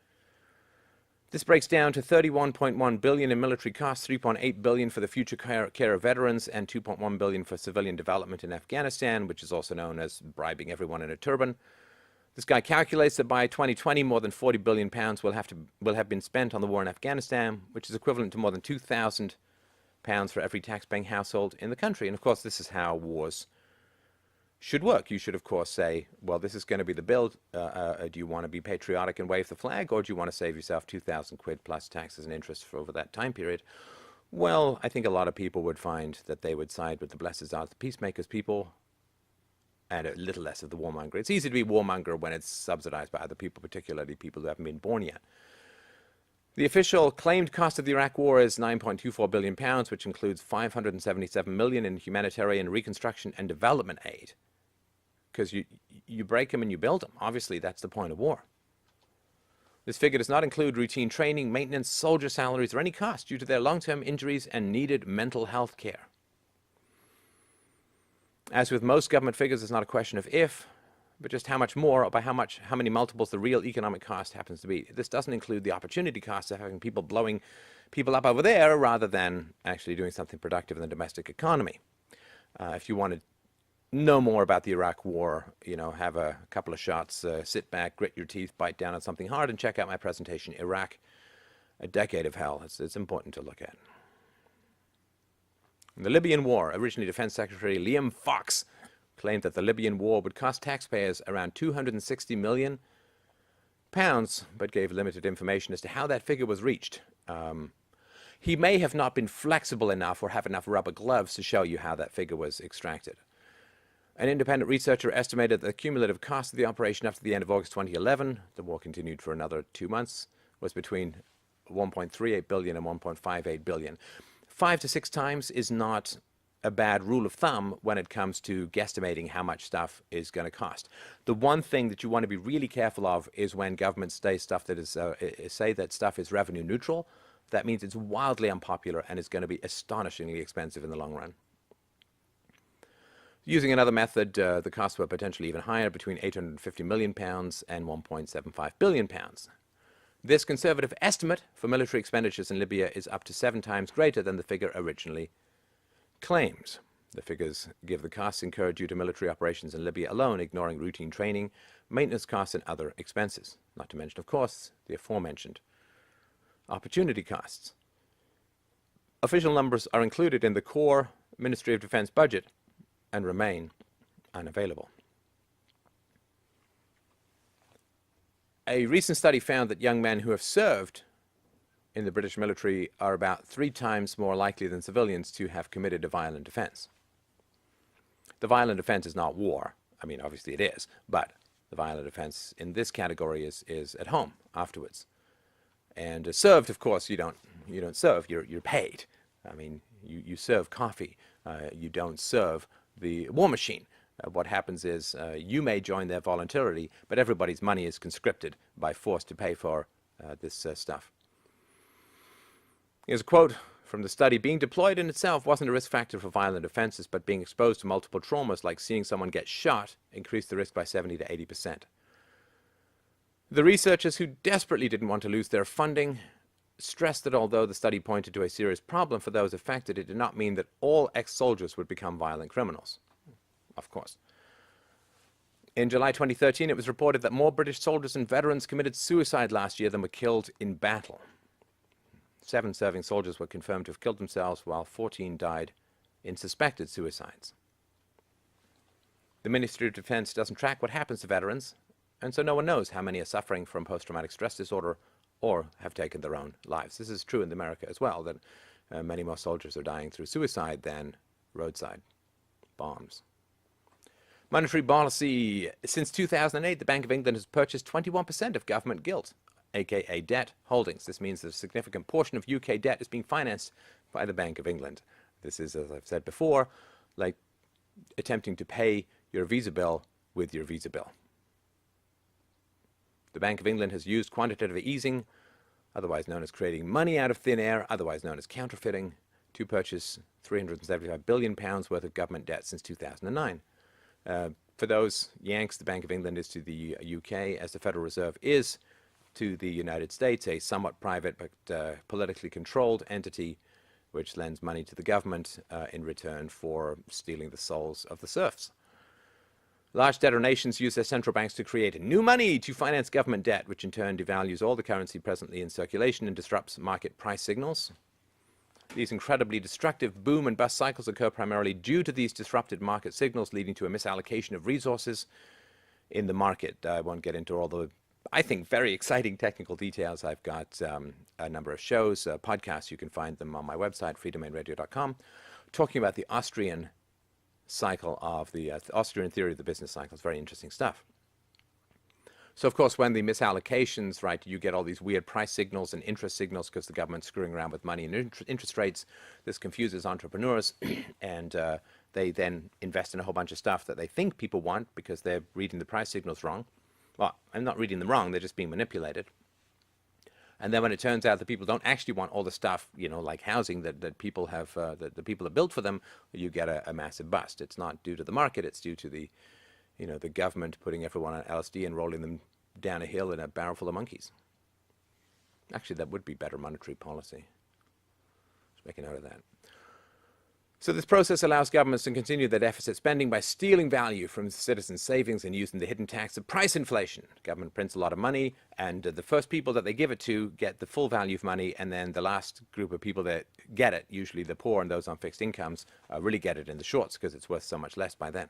This breaks down to $31.1 billion in military costs, $3.8 billion for the future care of veterans, and $2.1 billion for civilian development in Afghanistan, which is also known as bribing everyone in a turban. This guy calculates that by 2020, more than £40 billion will have been spent on the war in Afghanistan, which is equivalent to more than £2,000 for every tax-paying household in the country. And of course, this is how wars should work. You should, of course, say, well, this is going to be the bill. Do you want to be patriotic and wave the flag, or do you want to save yourself 2,000 quid plus taxes and interest for over that time period? Well, I think a lot of people would find that they would side with the blessed are the peacemakers people and a little less of the warmonger. It's easy to be warmonger when it's subsidized by other people, particularly people who haven't been born yet. The official claimed cost of the Iraq War is £9.24 billion, which includes $577 million in humanitarian reconstruction and development aid. Because you break them and you build them. Obviously, that's the point of war. This figure does not include routine training, maintenance, soldier salaries, or any cost due to their long-term injuries and needed mental health care. As with most government figures, it's not a question of if, but just how much more, or by how many multiples the real economic cost happens to be. This doesn't include the opportunity cost of having people blowing people up over there rather than actually doing something productive in the domestic economy. If you want to know more about the Iraq War, you know, have a couple of shots, sit back, grit your teeth, bite down on something hard, and check out my presentation, Iraq, A Decade of Hell. It's important to look at. In the Libyan War, originally Defense Secretary Liam Fox claimed that the Libyan War would cost taxpayers around £260 million, but gave limited information as to how that figure was reached. He may have not been flexible enough or have enough rubber gloves to show you how that figure was extracted. An independent researcher estimated that the cumulative cost of the operation after the end of August 2011, the war continued for another 2 months, was between $1.38 billion and $1.58 billion. 5 to 6 times is not a bad rule of thumb when it comes to guesstimating how much stuff is going to cost. The one thing that you want to be really careful of is when governments say stuff that is revenue neutral. That means it's wildly unpopular and it's going to be astonishingly expensive in the long run. Using another method, the costs were potentially even higher, between £850 million and £1.75 billion. This conservative estimate for military expenditures in Libya is up to 7 times greater than the figure originally claims. The figures give the costs incurred due to military operations in Libya alone, ignoring routine training, maintenance costs, and other expenses. Not to mention, of course, the aforementioned opportunity costs. Official numbers are included in the core Ministry of Defense budget and remain unavailable. A recent study found that young men who have served in the British military are about 3 times more likely than civilians to have committed a violent offense. The violent offense is not war. I mean, obviously it is, but the violent offense in this category is at home afterwards. And served, of course, you don't serve. You're paid. I mean, you serve coffee. You don't serve the war machine. What happens is you may join there voluntarily, but everybody's money is conscripted by force to pay for this stuff. Here's a quote from the study. Being deployed in itself wasn't a risk factor for violent offenses, but being exposed to multiple traumas, like seeing someone get shot, increased the risk by 70 to 80%. The researchers, who desperately didn't want to lose their funding, stressed that although the study pointed to a serious problem for those affected, it did not mean that all ex-soldiers would become violent criminals. Of course. In July 2013, it was reported that more British soldiers and veterans committed suicide last year than were killed in battle. 7 serving soldiers were confirmed to have killed themselves, while 14 died in suspected suicides. The Ministry of Defense doesn't track what happens to veterans, and so no one knows how many are suffering from post-traumatic stress disorder or have taken their own lives. This is true in America as well, that many more soldiers are dying through suicide than roadside bombs. Monetary policy. Since 2008, the Bank of England has purchased 21% of government gilt, aka debt holdings. This means that a significant portion of UK debt is being financed by the Bank of England. This is, as I've said before, like attempting to pay your Visa bill with your Visa bill. The Bank of England has used quantitative easing, otherwise known as creating money out of thin air, otherwise known as counterfeiting, to purchase £375 billion worth of government debt since 2009. For those Yanks, the Bank of England is to the UK, as the Federal Reserve is to the United States, a somewhat private but politically controlled entity which lends money to the government in return for stealing the souls of the serfs. Large debtor nations use their central banks to create new money to finance government debt, which in turn devalues all the currency presently in circulation and disrupts market price signals. These incredibly destructive boom and bust cycles occur primarily due to these disrupted market signals, leading to a misallocation of resources in the market. I won't get into all the, I think, very exciting technical details. I've got a number of shows, podcasts. You can find them on my website, freedomainradio.com, talking about the Austrian cycle of the Austrian theory of the business cycle. It's very interesting stuff. So, of course, when the misallocations, right, you get all these weird price signals and interest signals because the government's screwing around with money and interest rates. This confuses entrepreneurs, and they then invest in a whole bunch of stuff that they think people want because they're reading the price signals wrong. Well, I'm not reading them wrong. They're just being manipulated. And then when it turns out that people don't actually want all the stuff, you know, like housing that people have, that the people have built for them, you get a massive bust. It's not due to the market. It's due to the, you know, the government putting everyone on LSD and rolling them down a hill in a barrel full of monkeys. Actually, that would be better monetary policy. Just make a note of that. So this process allows governments to continue their deficit spending by stealing value from citizens' savings and using the hidden tax of price inflation. Government prints a lot of money, and the first people that they give it to get the full value of money, and then the last group of people that get it, usually the poor and those on fixed incomes, really get it in the shorts because it's worth so much less by then.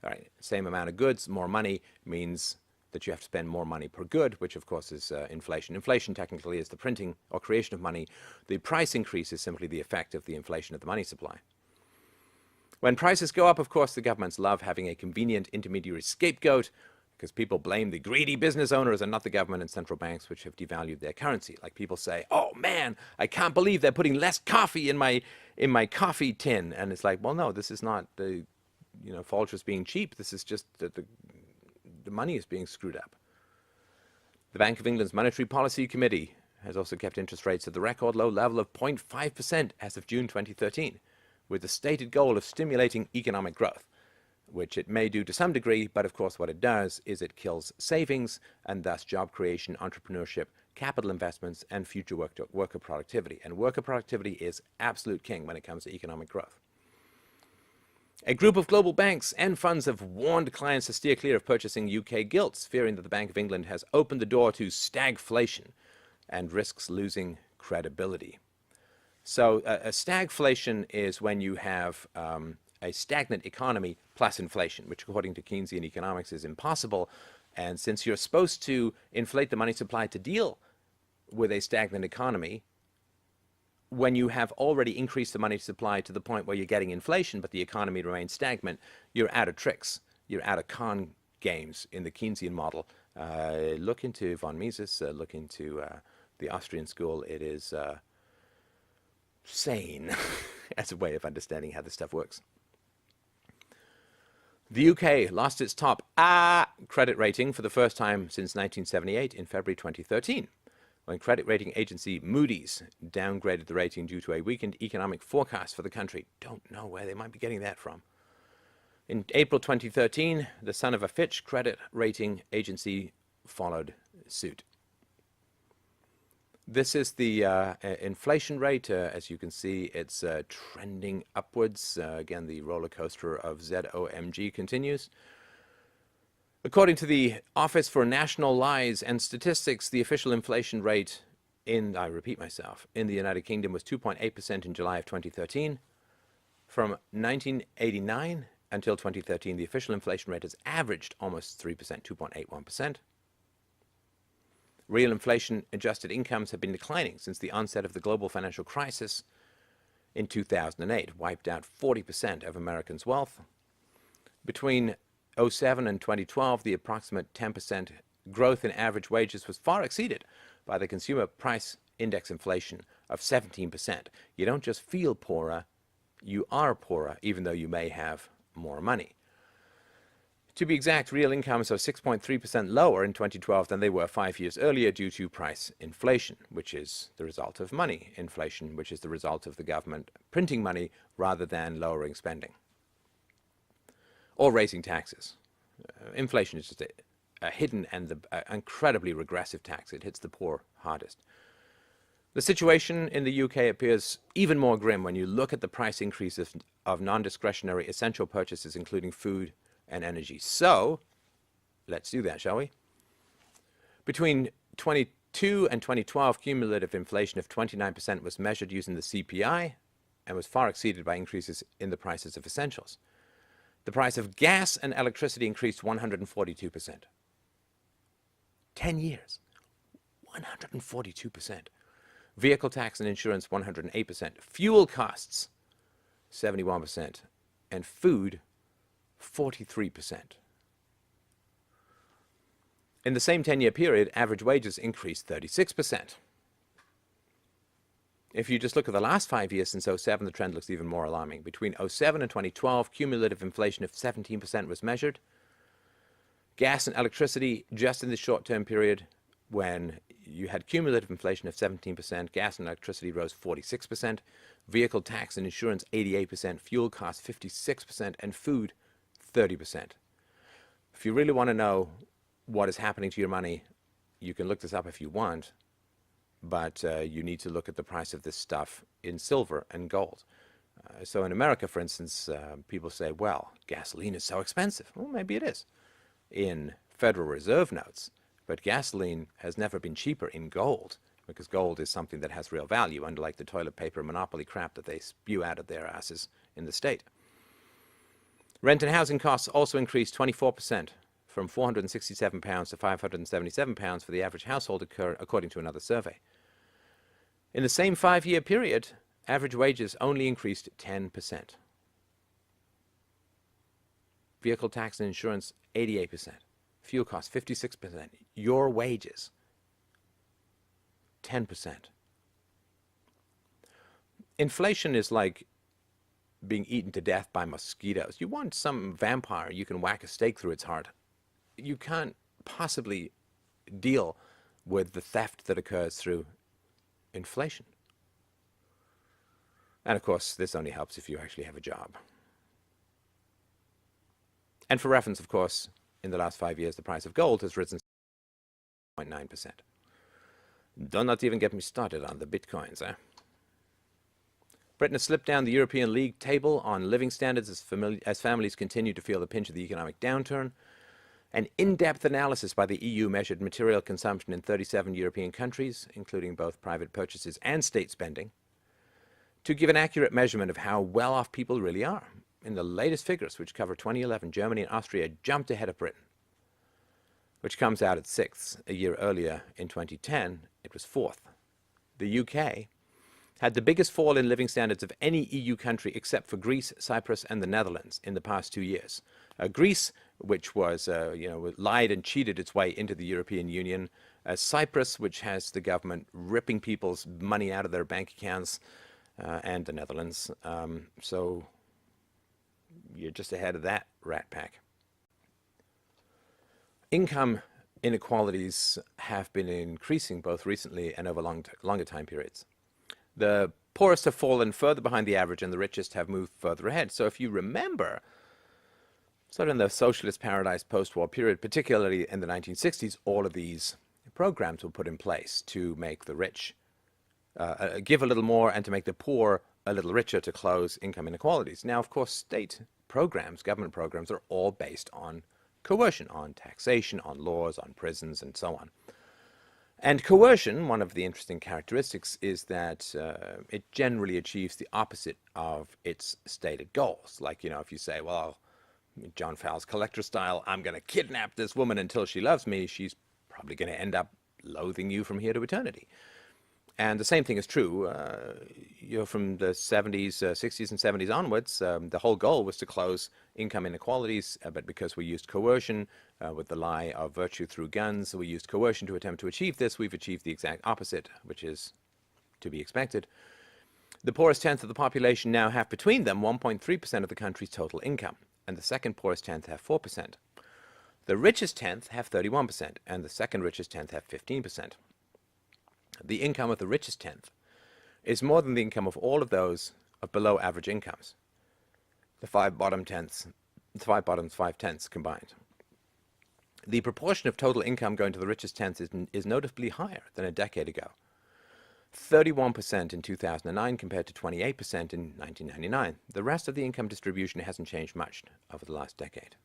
All right, same amount of goods, more money means that you have to spend more money per good, which of course is inflation. Inflation technically is the printing or creation of money. The price increase is simply the effect of the inflation of the money supply. When prices go up, of course, the governments love having a convenient intermediary scapegoat because people blame the greedy business owners and not the government and central banks, which have devalued their currency. Like people say, oh man, I can't believe they're putting less coffee in my coffee tin. And it's like, well, no, this is not the, you know, Folgers being cheap. This is just the money is being screwed up. The Bank of England's Monetary Policy Committee has also kept interest rates at the record low level of 0.5% as of June 2013, with the stated goal of stimulating economic growth, which it may do to some degree, but of course what it does is it kills savings and thus job creation, entrepreneurship, capital investments, and future worker productivity. And worker productivity is absolute king when it comes to economic growth. A group of global banks and funds have warned clients to steer clear of purchasing UK gilts, fearing that the Bank of England has opened the door to stagflation and risks losing credibility. So a stagflation is when you have a stagnant economy plus inflation, which according to Keynesian economics is impossible. And since you're supposed to inflate the money supply to deal with a stagnant economy, when you have already increased the money supply to the point where you're getting inflation, but the economy remains stagnant, you're out of tricks. you're out of con games in the Keynesian model. Look into von Mises, look into the Austrian school. It is sane as a way of understanding how this stuff works. The UK lost its top credit rating for the first time since 1978 in February 2013, when credit rating agency Moody's downgraded the rating due to a weakened economic forecast for the country. Don't know where they might be getting that from. In April 2013, the son of a Fitch credit rating agency followed suit. This is the inflation rate. As you can see, it's trending upwards. Again, the roller coaster of ZOMG continues. According to the Office for National Lies and Statistics, the official inflation rate I repeat myself, in the United Kingdom was 2.8% in July of 2013. From 1989 until 2013, the official inflation rate has averaged almost 3%, 2.81%. Real inflation-adjusted incomes have been declining since the onset of the global financial crisis in 2008, wiped out 40% of Americans' wealth. Between 2007 and 2012, the approximate 10% growth in average wages was far exceeded by the consumer price index inflation of 17%. You don't just feel poorer, you are poorer, even though you may have more money. To be exact, real incomes are 6.3% lower in 2012 than they were 5 years earlier due to price inflation, which is the result of money inflation, which is the result of the government printing money rather than lowering spending or raising taxes. Inflation is just a hidden and incredibly regressive tax. It hits the poor hardest. The situation in the UK appears even more grim when you look at the price increases of non-discretionary essential purchases, including food and energy. So, let's do that, shall we? Between 2022 and 2012, cumulative inflation of 29% was measured using the CPI and was far exceeded by increases in the prices of essentials. The price of gas and electricity increased 142%. 10 years, 142%. Vehicle tax and insurance, 108%. Fuel costs, 71%. And food, 43%. In the same 10-year period, average wages increased 36%. If you just look at the last 5 years since 2007, the trend looks even more alarming. Between 2007 and 2012, cumulative inflation of 17% was measured. Gas and electricity, just in the short-term period, when you had cumulative inflation of 17%, gas and electricity rose 46%, vehicle tax and insurance 88%, fuel costs 56%, and food 30%. If you really want to know what is happening to your money, you can look this up if you want, but you need to look at the price of this stuff in silver and gold. So in America, for instance, people say, well, gasoline is so expensive. Well, maybe it is in Federal Reserve notes, but gasoline has never been cheaper in gold, because gold is something that has real value, unlike the toilet paper monopoly crap that they spew out of their asses in the state. Rent and housing costs also increased 24%, from £467 to £577 for the average household, according to another survey. In the same 5-year period, average wages only increased 10%. Vehicle tax and insurance, 88%. Fuel costs, 56%. Your wages, 10%. Inflation is like being eaten to death by mosquitoes. You want some vampire you can whack a stake through its heart. You can't possibly deal with the theft that occurs through inflation. And of course, this only helps if you actually have a job. And for reference, of course, in the last 5 years, the price of gold has risen 0.9%. Do not even get me started on the bitcoins, eh? Britain has slipped down the European League table on living standards as families continue to feel the pinch of the economic downturn. An in-depth analysis by the EU measured material consumption in 37 European countries, including both private purchases and state spending, to give an accurate measurement of how well off people really are. In the latest figures, which cover 2011, Germany and Austria jumped ahead of Britain, which comes out at 6th. A year earlier, in 2010, it was 4th. The UK had the biggest fall in living standards of any EU country except for Greece, Cyprus, and the Netherlands in the past 2 years. Greece which was, lied and cheated its way into the European Union. Cyprus, which has the government ripping people's money out of their bank accounts, and the Netherlands. So you're just ahead of that rat pack. Income inequalities have been increasing both recently and over longer time periods. The poorest have fallen further behind the average and the richest have moved further ahead. So if you remember, sort of in the socialist paradise post-war period, particularly in the 1960s, all of these programs were put in place to make the rich give a little more and to make the poor a little richer to close income inequalities. Now, of course, state programs, government programs, are all based on coercion, on taxation, on laws, on prisons, and so on. And coercion, one of the interesting characteristics is that it generally achieves the opposite of its stated goals. Like, if you say, well, John Fowles collector style, I'm going to kidnap this woman until she loves me, she's probably going to end up loathing you from here to eternity. And the same thing is true, from the 70s, 60s and 70s onwards. The whole goal was to close income inequalities, but because we used coercion with the lie of virtue through guns, we used coercion to attempt to achieve this. We've achieved the exact opposite, which is to be expected. The poorest tenth of the population now have between them 1.3% of the country's total income, and the second poorest tenth have 4%. The richest tenth have 31%, and the second richest tenth have 15%. The income of the richest tenth is more than the income of all of those of below average incomes. The five bottoms, 5/10 combined. The proportion of total income going to the richest tenth is noticeably higher than a decade ago. 31% in 2009 compared to 28% in 1999. The rest of the income distribution hasn't changed much over the last decade.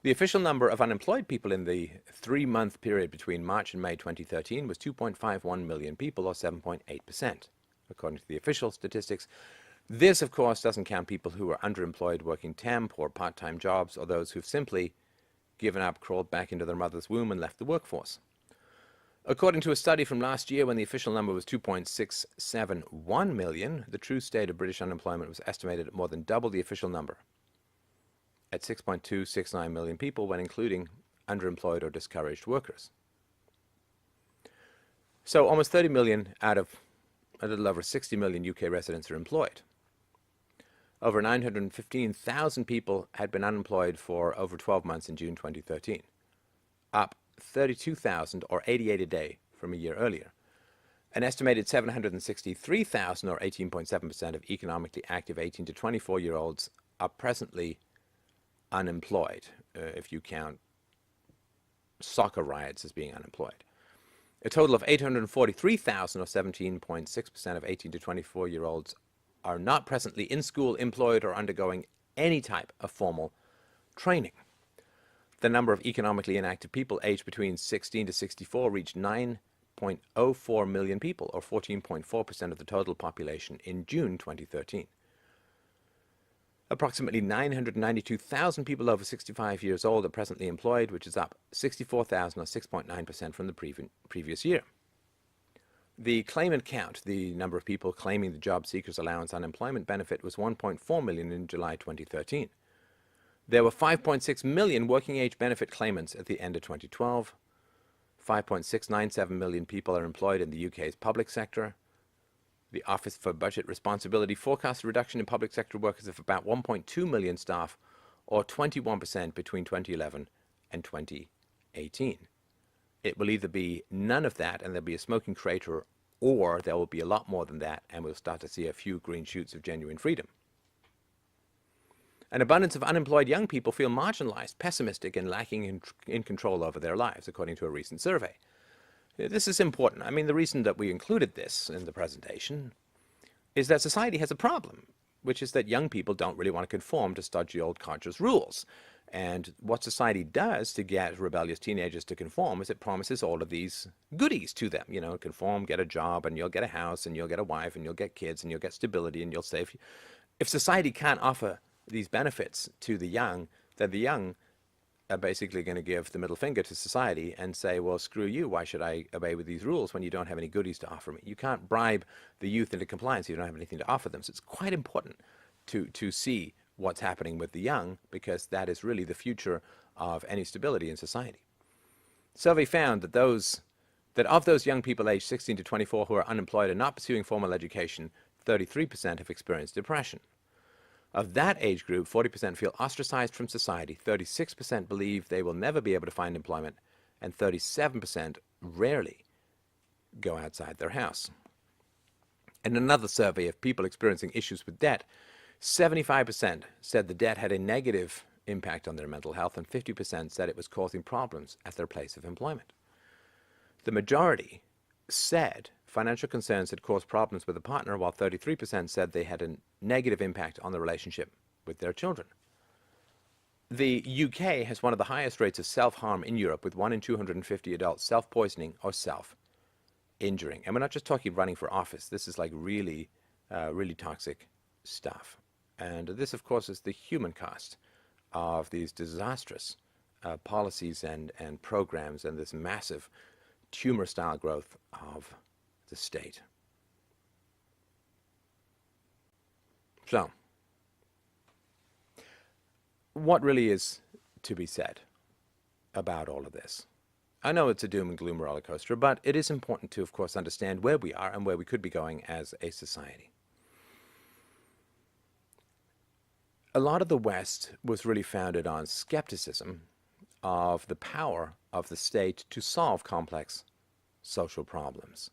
The official number of unemployed people in the 3-month period between March and May 2013 was 2.51 million people, or 7.8%, according to the official statistics. This, of course, doesn't count people who are underemployed working temp or part-time jobs, or those who've simply given up, crawled back into their mother's womb and left the workforce. According to a study from last year, when the official number was 2.671 million, the true state of British unemployment was estimated at more than double the official number, at 6.269 million people, when including underemployed or discouraged workers. So almost 30 million out of a little over 60 million UK residents are employed. Over 915,000 people had been unemployed for over 12 months in June 2013, up 32,000 or 88 a day from a year earlier. An estimated 763,000 or 18.7% of economically active 18 to 24-year-olds are presently unemployed, if you count soccer riots as being unemployed. A total of 843,000 or 17.6% of 18 to 24-year-olds are not presently in school, employed, or undergoing any type of formal training. The number of economically inactive people aged between 16 to 64 reached 9.04 million people, or 14.4% of the total population in June 2013. Approximately 992,000 people over 65 years old are presently employed, which is up 64,000 or 6.9% from the previous year. The claimant count, the number of people claiming the job seekers allowance unemployment benefit, was 1.4 million in July 2013. There were 5.6 million working age benefit claimants at the end of 2012. 5.697 million people are employed in the UK's public sector. The Office for Budget Responsibility forecasts a reduction in public sector workers of about 1.2 million staff, or 21% between 2011 and 2018. It will either be none of that and there'll be a smoking crater, or there will be a lot more than that and we'll start to see a few green shoots of genuine freedom. An abundance of unemployed young people feel marginalized, pessimistic, and lacking in control over their lives, according to a recent survey. This is important. I mean, the reason that we included this in the presentation is that society has a problem, which is that young people don't really want to conform to stodgy old codgers' rules. And what society does to get rebellious teenagers to conform is it promises all of these goodies to them. Conform, get a job, and you'll get a house, and you'll get a wife, and you'll get kids, and you'll get stability, and you'll save. If society can't offer these benefits to the young, then the young are basically going to give the middle finger to society and say, well, screw you, why should I obey with these rules when you don't have any goodies to offer me? You can't bribe the youth into compliance if you don't have anything to offer them. So it's quite important to see what's happening with the young, because that is really the future of any stability in society. Survey found that of those young people aged 16 to 24 who are unemployed and not pursuing formal education, 33% have experienced depression. Of that age group, 40% feel ostracized from society, 36% believe they will never be able to find employment, and 37% rarely go outside their house. In another survey of people experiencing issues with debt, 75% said the debt had a negative impact on their mental health, and 50% said it was causing problems at their place of employment. The majority said financial concerns had caused problems with a partner, while 33% said they had a negative impact on the relationship with their children. The UK has one of the highest rates of self-harm in Europe, with 1 in 250 adults self-poisoning or self-injuring. And we're not just talking running for office. This is like really toxic stuff. And this, of course, is the human cost of these disastrous policies and programs, and this massive tumor-style growth of the state. So, what really is to be said about all of this? I know it's a doom and gloom roller coaster, but it is important to, of course, understand where we are and where we could be going as a society. A lot of the West was really founded on skepticism of the power of the state to solve complex social problems,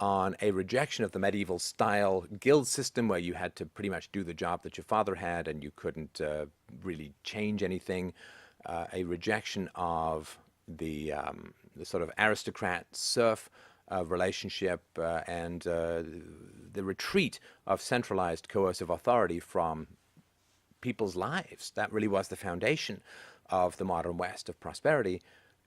on a rejection of the medieval style guild system where you had to pretty much do the job that your father had and you couldn't really change anything, a rejection of the sort of aristocrat serf relationship, and the retreat of centralized coercive authority from people's lives. That really was the foundation of the modern West, of prosperity.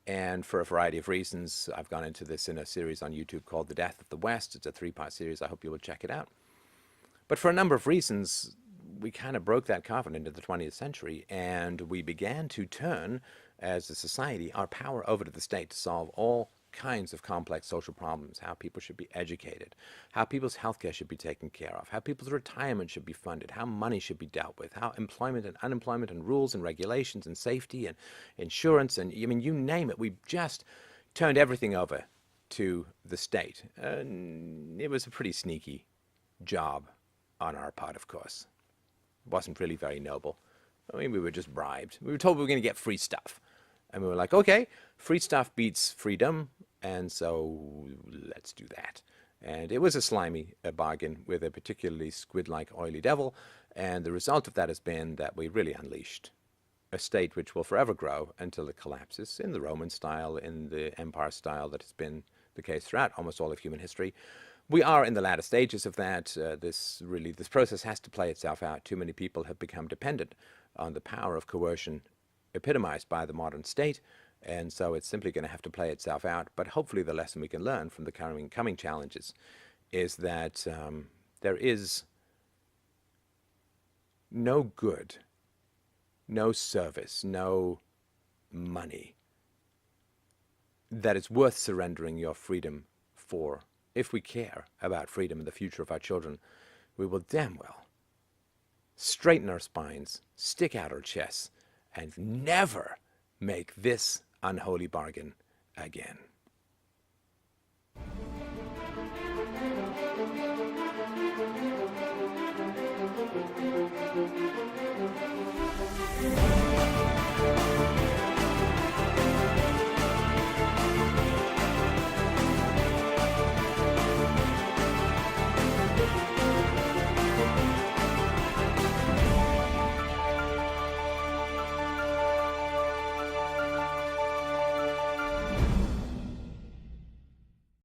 And for a variety of reasons, I've gone into this in a series on YouTube called The Death of the West. It's a 3-part series. I hope you will check it out. But for a number of reasons, we kind of broke that covenant in the 20th century, and we began to turn, as a society, our power over to the state to solve all kinds of complex social problems: how people should be educated, how people's healthcare should be taken care of, how people's retirement should be funded, how money should be dealt with, how employment and unemployment and rules and regulations and safety and insurance, and I mean, you name it. We just turned everything over to the state. It was a pretty sneaky job on our part, of course. It wasn't really very noble. I mean, we were just bribed. We were told we were going to get free stuff. And we were like, okay, free stuff beats freedom, and so let's do that. And it was a slimy bargain with a particularly squid-like oily devil, and the result of that has been that we really unleashed a state which will forever grow until it collapses, in the Roman style, in the empire style that has been the case throughout almost all of human history. We are in the latter stages of that. This process has to play itself out. Too many people have become dependent on the power of coercion epitomized by the modern state, and so it's simply going to have to play itself out. But hopefully the lesson we can learn from the coming challenges is that there is no good, no service, no money that is worth surrendering your freedom for. If we care about freedom and the future of our children, we will damn well straighten our spines, stick out our chests, and never make this unholy bargain again.